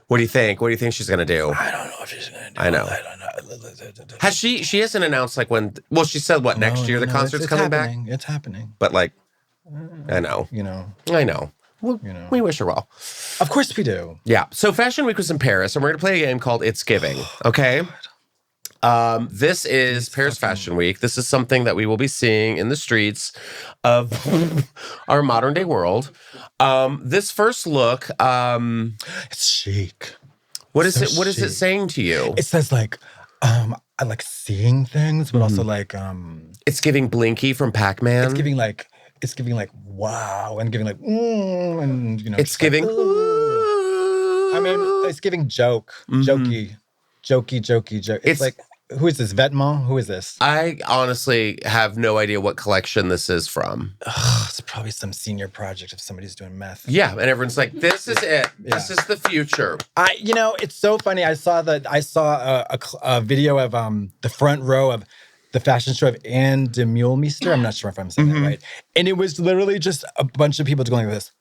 What do you think? What do you think she's going to do? I don't know if she's going to do. I know. Has she hasn't announced like when, well, she said what, next year the concert's coming back? It's happening. But like, I know. I know. Well, we wish her well. Of course we do. Yeah. So Fashion Week was in Paris, and we're going to play a game called It's Giving. Okay? This is Paris Fashion Week. This is something that we will be seeing in the streets of our modern day world. This first look, it's chic. What is it? What is it saying to you? It says like, I like seeing things, but also like, it's giving Blinky from Pac-Man. It's giving like wow, and giving like, and it's giving. Like, I mean, it's giving jokey. It's like, who is this? Vetements? Who is this? I honestly have no idea what collection this is from. It's probably some senior project if somebody's doing meth. Yeah, and everyone's like, "This is it. Yeah. This is the future." It's so funny. I saw a video of the front row of the fashion show of Anne de Mulemeister. I'm not sure if I'm saying that right. And it was literally just a bunch of people going like this.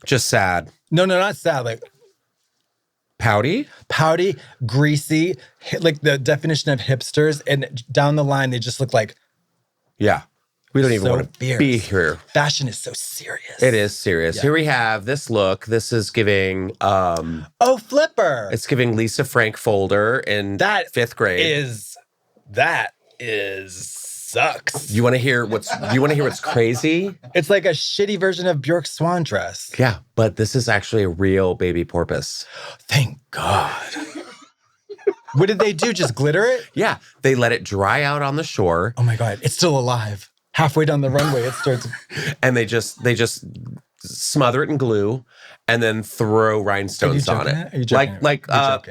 Just sad. No, not sad. Like. Pouty, greasy, like the definition of hipsters. And down the line, they just look like... Yeah. We don't even want to be here. Fashion is so serious. It is serious. Yeah. Here we have this look. This is giving... Flipper. It's giving Lisa Frank Folder in 5th grade. That is sucks. You want to hear what's crazy? It's like a shitty version of Bjork's swan dress. Yeah, but this is actually a real baby porpoise. Thank God. What did they do? Just glitter it? Yeah, they let it dry out on the shore. Oh my God, it's still alive. Halfway down the runway, it starts. And they just smother it in glue and then throw rhinestones on it. Are you joking? Like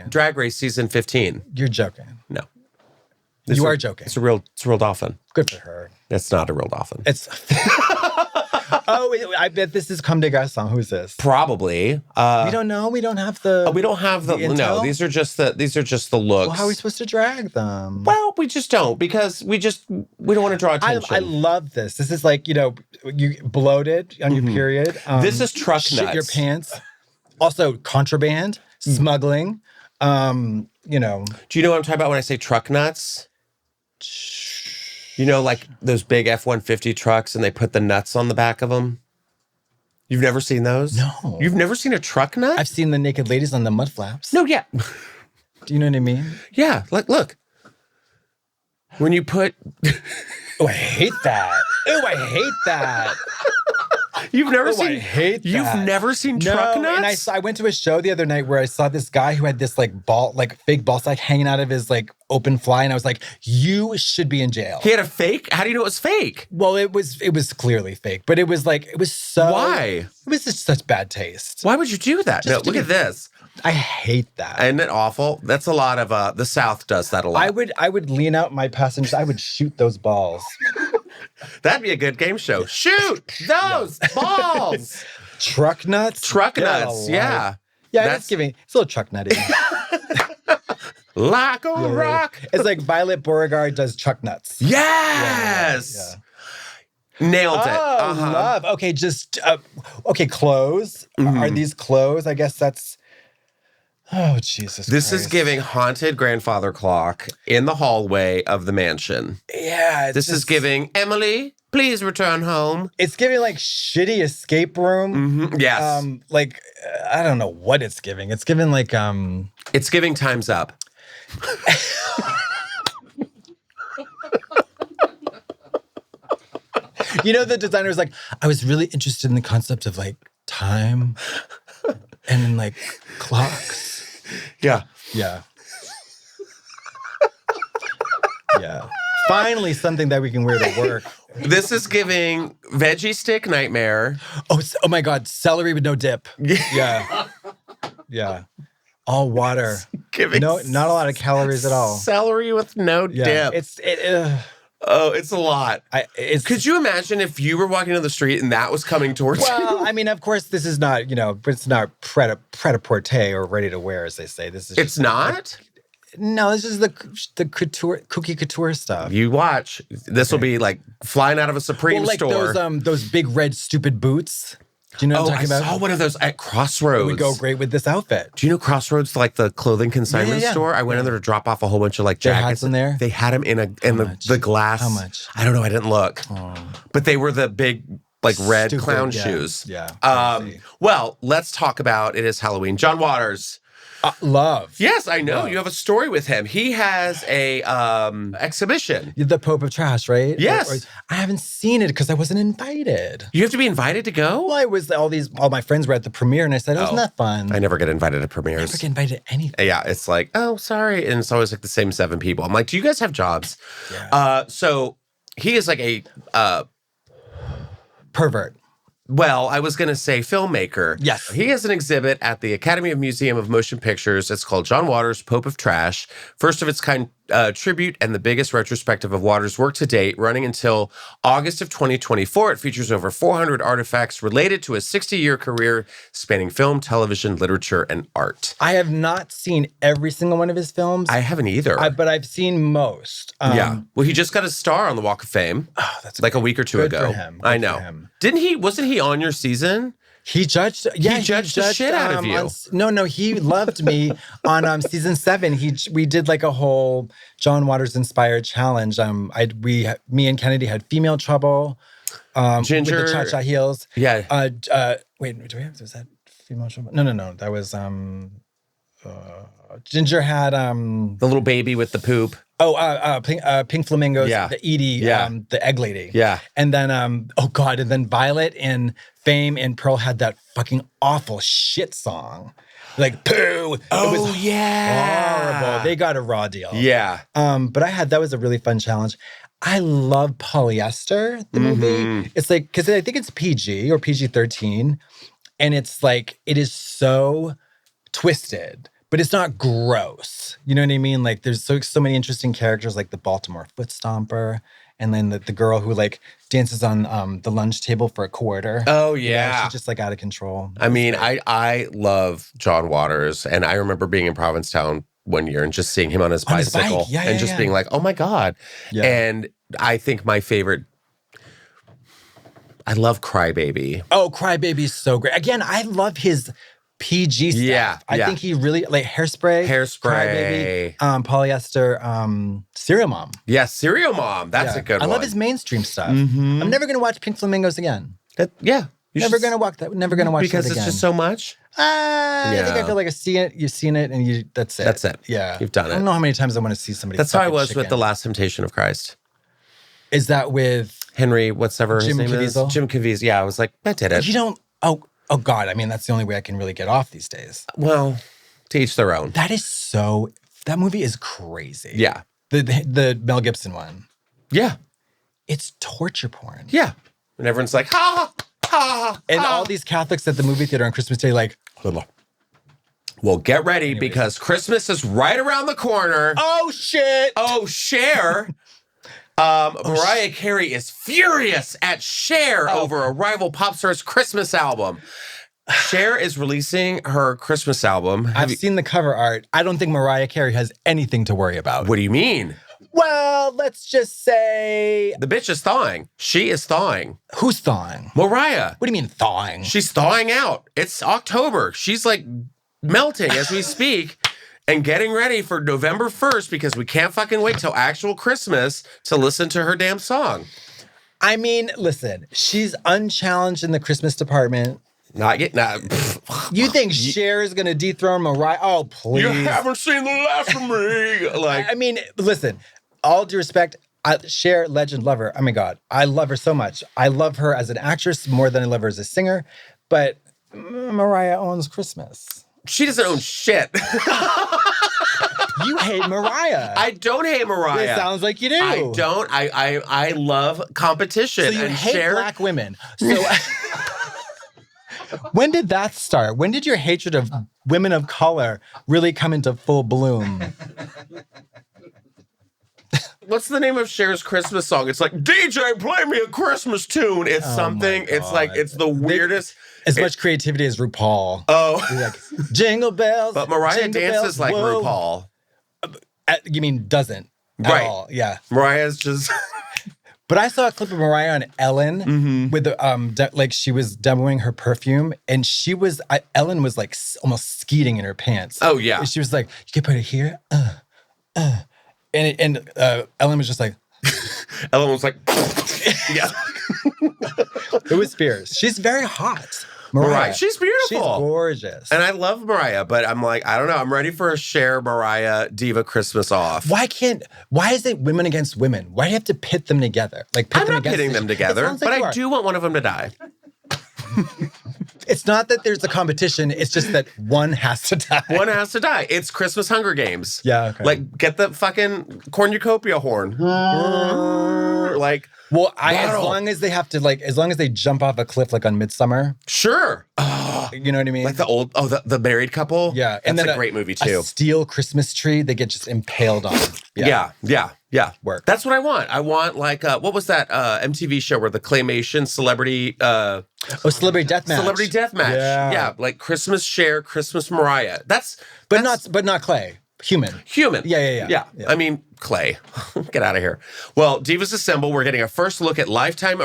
Drag Race season 15. You're joking. No. You are joking. It's a real dolphin. Good for her. It's not a real dolphin. It's I bet this is Comme des Garçons. Who's this? Probably. We don't know. We don't have the. We don't have the intel? No, these are just the looks. Well, how are we supposed to drag them? Well, we just don't because we don't want to draw attention. I love this. This is like, you bloated on your period. This is truck shit nuts. Your pants. Also contraband, smuggling. Do you know what I'm talking about when I say truck nuts? Like those big F-150 trucks and they put the nuts on the back of them? You've never seen those? No. You've never seen a truck nut? I've seen the naked ladies on the mud flaps. No, yeah. Do you know what I mean? Yeah, look. When you put... Oh, I hate that. Oh, I hate that. You've never seen... I hate that. You've never seen truck nuts? And I went to a show the other night where I saw this guy who had this fake ball sack hanging out of his open fly, and I was like, you should be in jail. He had a fake? How do you know it was fake? Well, it was clearly fake, but it was so... Why? It was just such bad taste. Why would you do that? No, look at this. I hate that. Isn't it awful? That's a lot of... the South does that a lot. I would lean out my passengers. I would shoot those balls. That'd be a good game show. Shoot those balls. Truck nuts? Truck nuts, yeah. Yeah, it's a little truck nutty. Like a rock. It's like Violet Beauregard does truck nuts. Yes. Yeah. Nailed it. Oh, love. Okay, clothes. Are these clothes? I guess that's... Oh, Jesus This Christ. is giving haunted grandfather clock in the hallway of the mansion. Yeah. This is giving, Emily, please return home. It's giving shitty escape room. Mm-hmm. Yes. I don't know what it's giving. It's giving It's giving Time's Up. The designer's I was really interested in the concept of time and then clocks. Yeah. Yeah. Yeah. Finally, something that we can wear to work. This is giving veggie stick nightmare. Oh my God. Celery with no dip. Yeah. Yeah. All water. Giving not a lot of calories at all. Celery with no dip. It's a lot. Could you imagine if you were walking down the street and that was coming towards you? Well, I mean, of course, this is not, but it's not pret-a-porter or ready to wear, as they say. This is. It's not? No, this is the cookie couture stuff. You watch. This will be flying out of a Supreme store. Those big red stupid boots. Do you know what I'm talking about? I saw one of those at Crossroads. It would go great with this outfit. Do you know Crossroads, the clothing consignment store? I went in there to drop off a whole bunch of jackets. They had some there? They had them in the glass. How much? I don't know. I didn't look. Oh. But they were the big red Stupid, clown shoes. Yeah. Well, let's talk about It Is Halloween. John Waters. Love. Yes, I know. Love. You have a story with him. He has a exhibition. The Pope of Trash, right? Yes. I haven't seen it because I wasn't invited. You have to be invited to go? Well, all my friends were at the premiere and I said, isn't that fun? I never get invited to premieres. I never get invited to anything. Yeah, it's oh, sorry. And it's always the same 7 people. I'm do you guys have jobs? Yeah. So he is a pervert. Well, I was going to say filmmaker. Yes. He has an exhibit at the Academy of Museum of Motion Pictures. It's called John Waters, Pope of Trash. First of its kind tribute and the biggest retrospective of Waters' work to date, running until August of 2024. It features over 400 artifacts related to a 60-year career spanning film, television, literature, and art. I have not seen every single one of his films. I haven't either. But I've seen most. Yeah. Well, he just got a star on the Walk of Fame. Oh, that's a week or two ago. For him. I know. Wasn't he on your season? He judged. Yeah, he judged the shit out of you. No, he loved me on season 7. We did a whole John Waters inspired challenge. Me and Kennedy had Female Trouble. Ginger with the cha-cha heels. Yeah. Wait, was that Female Trouble? No. That was Ginger had the little baby with the poop. Pink Flamingos, the Edie, the egg lady. Yeah. And then, and then Violet in Fame and Pearl had that fucking awful shit song. Like, poo. Oh, it was horrible. They got a raw deal. Yeah. But that was a really fun challenge. I love Polyester, the movie. It's like, because I think it's PG or PG-13. And it's like, it is so twisted, but it's not gross. You know what I mean? Like, there's so many interesting characters, like the Baltimore foot stomper, and then the girl who like dances on the lunch table for a quarter. Oh yeah, she's just like out of control. I mean, I love John Waters, and I remember being in Provincetown one year and just seeing him on his bicycle and just being like, oh my God. Yeah. And I think my favorite, I love Crybaby. Oh, Crybaby's so great. Again, I love his PG stuff. Yeah. I think he really, like Hairspray, Crybaby, Polyester, Serial Mom. Yeah, Serial Mom. That's a good one. I love his mainstream stuff. I'm never going to watch Pink Flamingos again. Never going to watch that. Never going to watch that again. Because it's just so much? I think I feel like you've seen it and that's it. That's it. Yeah. You've done it. I don't know how many times I want to see somebody. That's how I was with The Last Temptation of Christ. Is that with Henry, whatever his name is? Jim Caviezel. Yeah, I was like, I did it. You don't, oh God, I mean, that's the only way I can really get off these days. Well, to each their own. That movie is crazy. Yeah. The Mel Gibson one. Yeah. It's torture porn. Yeah. And everyone's like, ha, ha, and all these Catholics at the movie theater on Christmas Day like, well, get ready because Christmas is right around the corner. Oh, shit. Oh, Cher. Mariah Carey is furious at Cher over a rival pop star's Christmas album. Cher is releasing her Christmas album. I've seen the cover art. I don't think Mariah Carey has anything to worry about. What do you mean? Well, let's just say... The bitch is thawing. She is thawing. Who's thawing? Mariah. What do you mean thawing? She's thawing out. It's October. She's like melting as we speak. And getting ready for November 1st because we can't fucking wait till actual Christmas to listen to her damn song. I mean, listen, she's unchallenged in the Christmas department. Not yet. You think Cher is going to dethrone Mariah? Oh, please. You haven't seen the last of me. Like, I mean, listen, all due respect, Cher, legend, love her. Oh my God, I love her so much. I love her as an actress more than I love her as a singer. But Mariah owns Christmas. She doesn't own shit. You hate Mariah. I don't hate Mariah. It sounds like you do. I don't. I love competition. So you hate black women. So when did that start? When did your hatred of women of color really come into full bloom? What's the name of Cher's Christmas song? It's like, DJ, play me a Christmas tune. It's something. It's like, it's the weirdest. As much creativity as RuPaul. Oh. Like, jingle bells. But Mariah jingle dances bells, like whoa. RuPaul. You mean doesn't? At all. Yeah. Mariah's just... But I saw a clip of Mariah on Ellen with the, like she was demoing her perfume and Ellen was like almost skeeting in her pants. Oh, yeah. And she was like, you can put it here. And Ellen was just like... Ellen was like... yeah. It was fierce. She's very hot. Mariah. She's beautiful. She's gorgeous. And I love Mariah, but I'm like, I don't know. I'm ready for a Cher Mariah Diva Christmas off. Why is it women against women? Why do you have to pit them together? Like I'm not pitting them together, but I do want one of them to die. It's not that there's a competition. It's just that one has to die. One has to die. It's Christmas Hunger Games. Yeah, okay. Like, get the fucking cornucopia horn. Like... Well, as long as they jump off a cliff like on Midsummer. Sure. You know what I mean? Like the married couple. Yeah. And then a great movie too. A steel Christmas tree they get just impaled on. Yeah. Work. That's what I want. I want like, what was that MTV show where the claymation celebrity... Celebrity Deathmatch. Celebrity Deathmatch. Yeah. Like Christmas Cher, Christmas Mariah. But not Clay. Human. Yeah. I mean, Clay. Get out of here. Well, Divas Assemble, we're getting a first look at Lifetime's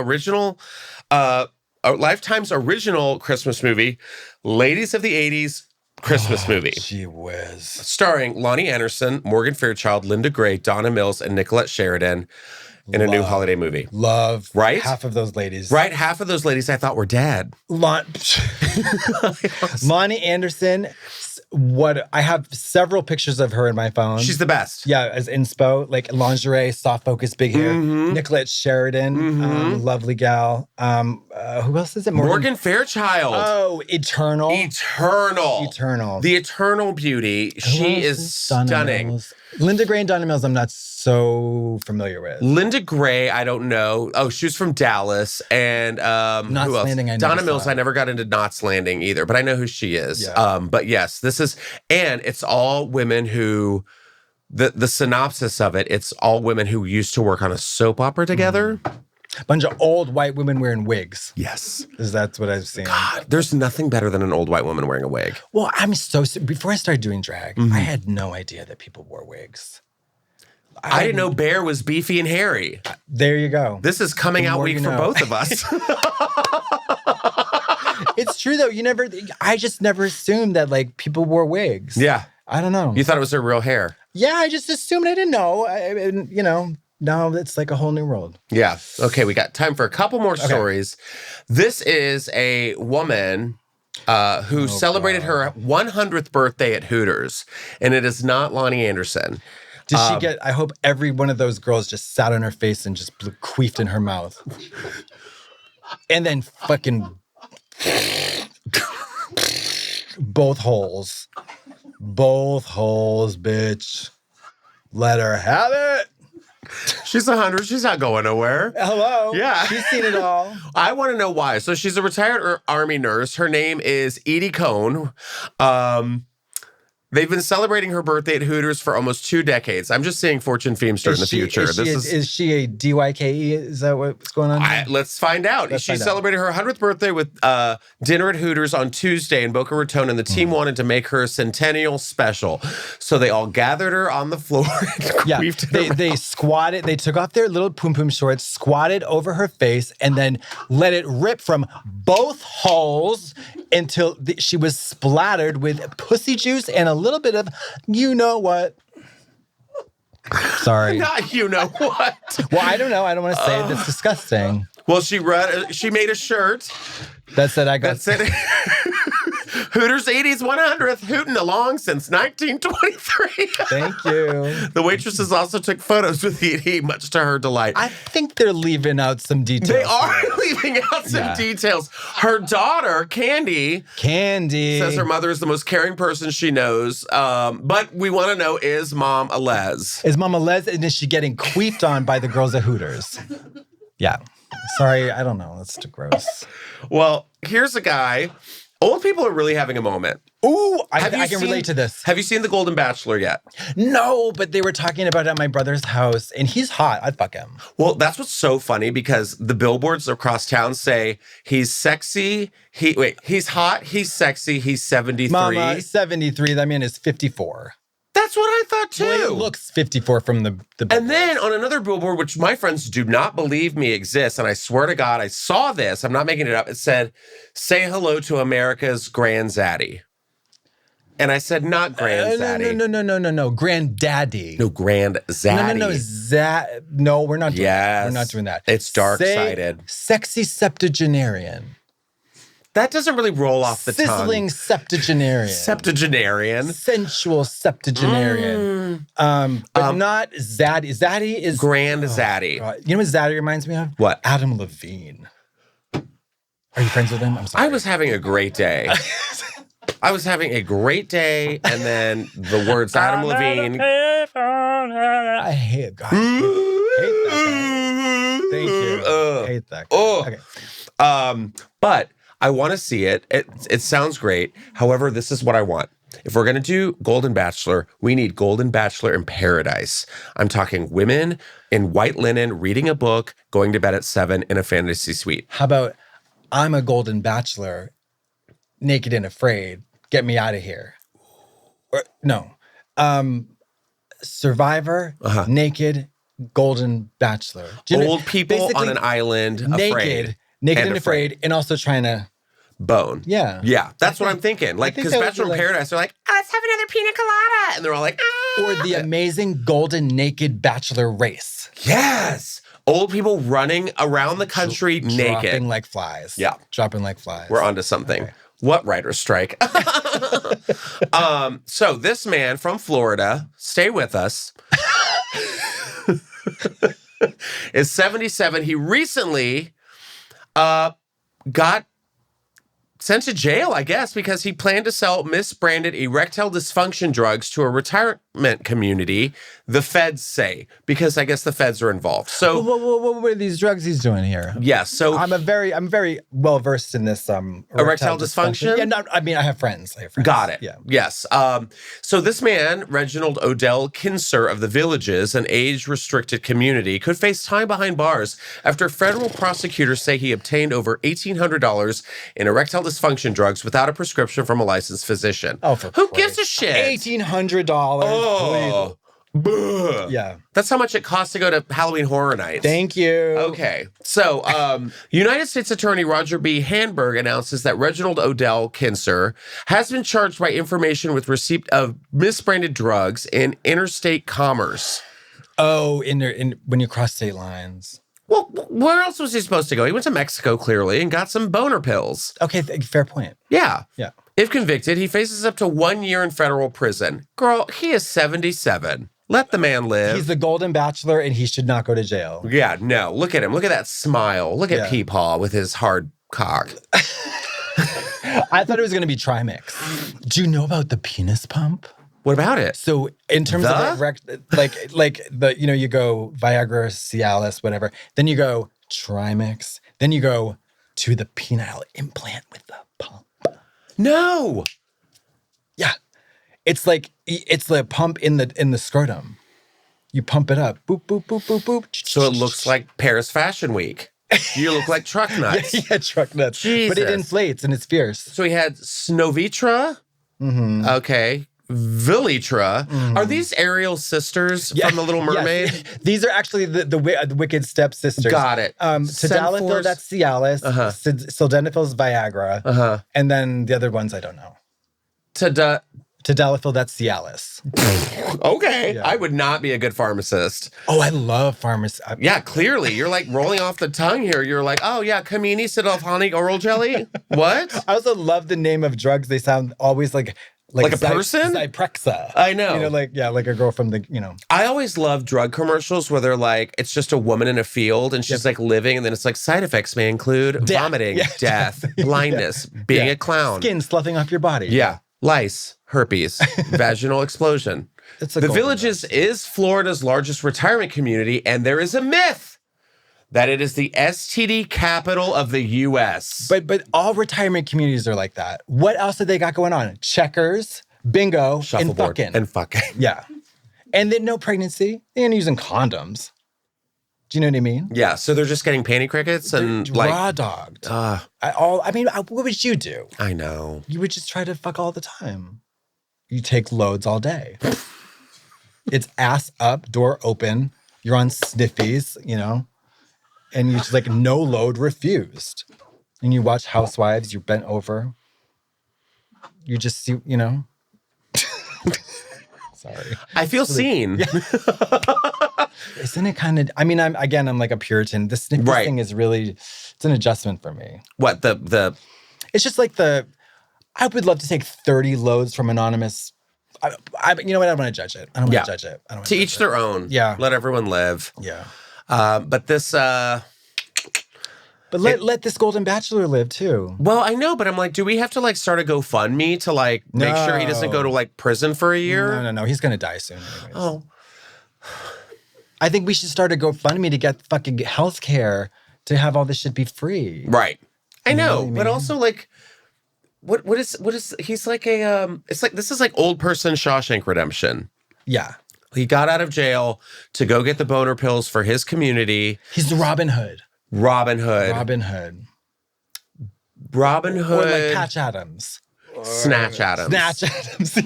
original Christmas movie, Ladies of the 80s Christmas movie. Gee whiz. Starring Lonnie Anderson, Morgan Fairchild, Linda Gray, Donna Mills, and Nicolette Sheridan in a new holiday movie. Love. Right? Half of those ladies. Right? Half of those ladies I thought were dead. Lonnie Anderson... what I have several pictures of her in my phone. She's the best. Yeah, as inspo, like lingerie, soft focus, big hair. Nicolette Sheridan, lovely gal. Who else is it? Morgan Fairchild. Oh, Eternal. The Eternal beauty. She is stunning. Linda Gray and Donna Mills, I'm not so familiar with. Linda Gray, I don't know. Oh, she was from Dallas. And Knots who else? Landing, Donna Mills, I never got into Knots Landing either, but I know who she is. Yeah. But yes, this is, and it's all women who, the synopsis of it, it's all women who used to work on a soap opera together. Bunch of old white women wearing wigs. Yes. Because that's what I've seen. God, there's nothing better than an old white woman wearing a wig. Well, before I started doing drag, I had no idea that people wore wigs. I didn't know Bear was beefy and hairy. There you go. This is coming out week for both of us. It's true though. I just never assumed that like people wore wigs. Yeah. I don't know. You thought it was their real hair. Yeah, I just assumed. I didn't know. Now it's like a whole new world. Yeah. Okay, we got time for a couple more stories. This is a woman who celebrated her 100th birthday at Hooters, and it is not Lonnie Anderson. Did she get, I hope every one of those girls just sat on her face and just queefed in her mouth. And then fucking both holes. Both holes, bitch. Let her have it. She's 100. She's not going nowhere. Hello. Yeah. She's seen it all. I want to know why. So she's a retired Army nurse. Her name is Edie Cohn. They've been celebrating her birthday at Hooters for almost 2 decades. I'm just seeing Fortune Feimster in the future. Is she a DYKE? Is that what's going on? Let's find out. She celebrated her 100th birthday with dinner at Hooters on Tuesday in Boca Raton, and the team wanted to make her centennial special. So they all gathered her on the floor. And they squatted. They took off their little poom poom shorts, squatted over her face, and then let it rip from both holes until she was splattered with pussy juice and a little bit of you know what. Sorry. Not you know what. Well, I don't know. I don't want to say it. That's disgusting. Well, she made a shirt that said Hooters 80s 100th, hooting along since 1923. Thank you. The waitresses also took photos with Edie, much to her delight. I think they're leaving out some details. They are leaving out some details. Her daughter, Candy, says her mother is the most caring person she knows. But we want to know, is Mom a les? Is Mom a les? And is she getting queefed on by the girls at Hooters? Yeah. Sorry, I don't know. That's too gross. Well, here's a guy. Old people are really having a moment. Ooh, I can relate to this. Have you seen The Golden Bachelor yet? No, but they were talking about it at my brother's house, and he's hot. I'd fuck him. Well, that's what's so funny because the billboards across town say he's sexy. He's hot. He's sexy. He's 73. Mama, 73. That man is 54. That's what I thought too. Well, it looks 54 from the billboard. And then on another billboard, which my friends do not believe me exists, and I swear to God, I saw this. I'm not making it up. It said, "Say hello to America's Granddaddy." And I said, not Granddaddy. No. Granddaddy. No, Granddaddy. No, we're not doing that. Yes. We're not doing that. It's dark-sided. Sexy septuagenarian. That doesn't really roll off the tongue. Sizzling septuagenarian. Septuagenarian. Sensual septuagenarian. But not Zaddy. Zaddy is... Grand Zaddy. You know what Zaddy reminds me of? What? Adam Levine. Are you friends with him? I'm sorry. I was having a great day. I was having a great day, and then the words Adam Levine. I hate God. Hate that guy. Thank you. Hate that guy. Okay. But I want to see it. It sounds great. However, this is what I want. If we're going to do Golden Bachelor, we need Golden Bachelor in paradise. I'm talking women in white linen, reading a book, going to bed at 7 in a fantasy suite. How about I'm a Golden Bachelor, naked and afraid, get me out of here. Or, no. Survivor, naked, Golden Bachelor. Old people on an island, naked and afraid, and also trying to bone. Yeah. Yeah. That's what I'm thinking. Like, because Bachelor in Paradise, they're like, oh, let's have another pina colada. And they're all like, ah. Or the amazing golden naked bachelor race. Yes. Old people running around the country naked. Dropping like flies. Yeah. Dropping like flies. We're onto something. Okay. What writer's strike? So this man from Florida, stay with us, is 77. He recently got sent to jail, I guess, because he planned to sell misbranded erectile dysfunction drugs to a retirement community, the feds say, because I guess the feds are involved. So what are these drugs he's doing here? Yeah, so I'm very well versed in this erectile dysfunction. Yeah, no, I mean I have friends. Got it. Yeah. Yes. So this man, Reginald Odell Kinser of the Villages, an age-restricted community, could face time behind bars after federal prosecutors say he obtained over $1,800 in erectile dysfunction drugs without a prescription from a licensed physician. Oh, for who gives a shit? $1,800. Oh. Yeah. That's how much it costs to go to Halloween Horror Nights. Thank you. Okay. So, United States Attorney Roger B. Hanberg announces that Reginald Odell Kinser has been charged by information with receipt of misbranded drugs in interstate commerce. Oh, when you cross state lines. Well, where else was he supposed to go? He went to Mexico, clearly, and got some boner pills. Okay, fair point. Yeah. Yeah. If convicted, he faces up to 1 year in federal prison. Girl, he is 77. Let the man live. He's the golden bachelor, and he should not go to jail. Yeah, no. Look at him. Look at that smile. Look at Peepaw with his hard cock. I thought it was going to be Trimix. Do you know about the penis pump? What about it? So in terms of like the, you go Viagra, Cialis, whatever. Then you go Trimix. Then you go to the penile implant with the pump. No. Yeah. It's the pump in the scrotum. You pump it up. Boop, boop, boop, boop, boop. So it looks like Paris Fashion Week. You look like truck nuts. yeah, truck nuts. Jesus. But it inflates and it's fierce. So he had Snovitra. Mm-hmm. Okay. Villitra. Mm. Are these Ariel's sisters from The Little Mermaid? Yes. These are actually the wicked stepsisters. Got it. Tadalafil, that's Cialis. Sildenafil's Viagra. And then the other ones I don't know. Tadalafil, that's Cialis. Okay. Yeah. I would not be a good pharmacist. Oh, I love pharmacy. Yeah, clearly. You're like rolling off the tongue here. You're like, oh, yeah, Camini Sidolphonic Oral Jelly? What? I also love the name of drugs. They sound always like a person? Zyprexa. I know. Like a girl from the. I always love drug commercials where they're like, it's just a woman in a field and she's like living, and then it's like side effects may include vomiting, death, blindness, being a clown. Skin sloughing off your body. Yeah. Lice, herpes, vaginal explosion. The Villages is Florida's largest retirement community, and there is a myth that it is the STD capital of the U.S. But all retirement communities are like that. What else have they got going on? Checkers, bingo, shuffleboard, and fucking. Yeah. And then no pregnancy. They ain't using condoms. Do you know what I mean? Yeah, so they're just getting panty crickets and raw dogged. What would you do? I know. You would just try to fuck all the time. You take loads all day. It's ass up, door open. You're on sniffies, and you just no load refused. And you watch Housewives, you're bent over. You just see, Sorry. I feel seen. Yeah. Isn't it kind of, I'm like a Puritan. The sniffy thing is really, it's an adjustment for me. What, the? It's just like I would love to take 30 loads from anonymous. You know what? I don't want to judge it. I don't want to judge it. To each their own. Yeah. Let everyone live. Yeah. But this, But let this Golden Bachelor live too. Well, I know, but I'm like, do we have to start a GoFundMe to make sure he doesn't go to prison for a year? No. He's gonna die soon anyways. Oh. I think we should start a GoFundMe to get fucking health care to have all this shit be free. Right. I know, but also what is he's like it's like this is like old person Shawshank Redemption. Yeah. He got out of jail to go get the boner pills for his community. He's the Robin Hood. Robin Hood. Or like Patch Adams. Snatch Adams.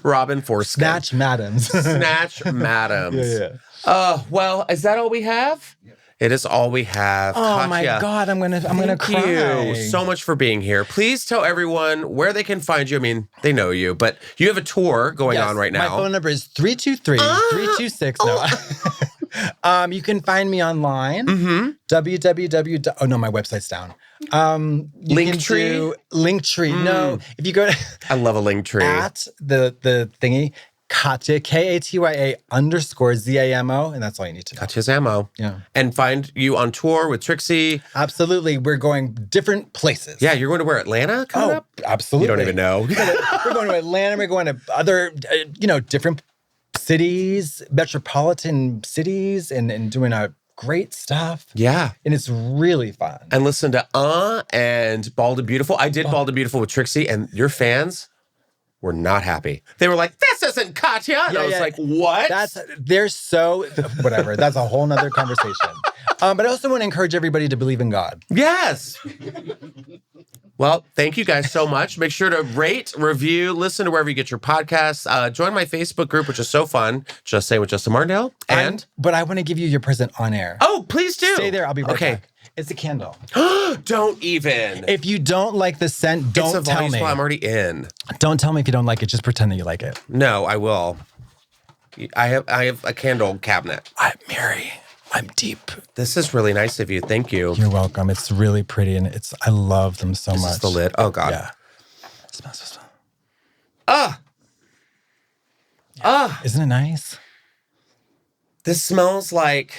Robin Foreskin. Snatch Madams. Snatch Madams. Yeah. Well, is that all we have? Yep. It is all we have. Oh Katya, my God, I'm gonna cry. Thank you so much for being here. Please tell everyone where they can find you. I mean, they know you, but you have a tour going on right now. My phone number is 323-326. No. You can find me online. Mm-hmm. Oh no, my website's down. Linktree? Linktree. No, if you go to I love a Linktree. at the thingy, Katya, KATYA_ZAMO, and that's all you need to know. Katya's Ammo. Yeah. And find you on tour with Trixie. Absolutely. We're going different places. Yeah, you're going to where? Atlanta coming up? Absolutely. You don't even know. We're going to Atlanta. We're going to other, different cities, metropolitan cities, and doing great stuff. Yeah. And it's really fun. And listen to and Bald and Beautiful. I did Bald and Beautiful with Trixie, and your fans were not happy. They were like, this isn't Katya. And I was like, what? They're so, whatever. That's a whole nother conversation. But I also want to encourage everybody to believe in God. Yes. Well, thank you guys so much. Make sure to rate, review, listen to wherever you get your podcasts. Join my Facebook group, which is so fun. Just Saying with Justin Martindale. But I want to give you your present on air. Oh, please do. Stay there. I'll be right back. It's a candle. Don't even. If you don't like the scent, don't tell me. I'm already in. Don't tell me if you don't like it. Just pretend that you like it. No, I will. I have a candle cabinet. Mary, I'm deep. This is really nice of you. Thank you. You're welcome. It's really pretty, and I love them so much. This is the lid. Oh God. Yeah. Smells. Isn't it nice? This smells like.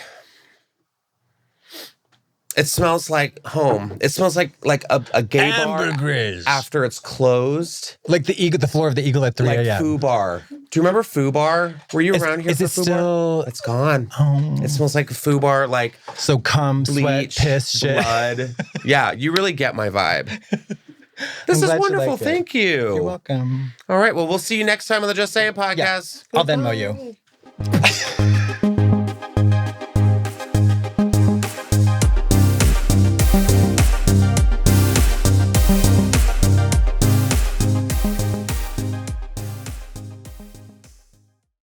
It smells like home. It smells like a gay bar after it's closed. Like the floor of the Eagle at 3 a.m. Like Foo Bar. Do you remember Foo Bar? Were you around here for Foo Bar? It's gone. Oh. It smells like a Foo Bar, like so cum, bleach, sweat, piss, shit. Blood. Yeah, you really get my vibe. This is wonderful. Thank you. You're welcome. All right. Well, we'll see you next time on the Just Saying podcast. Yeah. I'll Venmo you.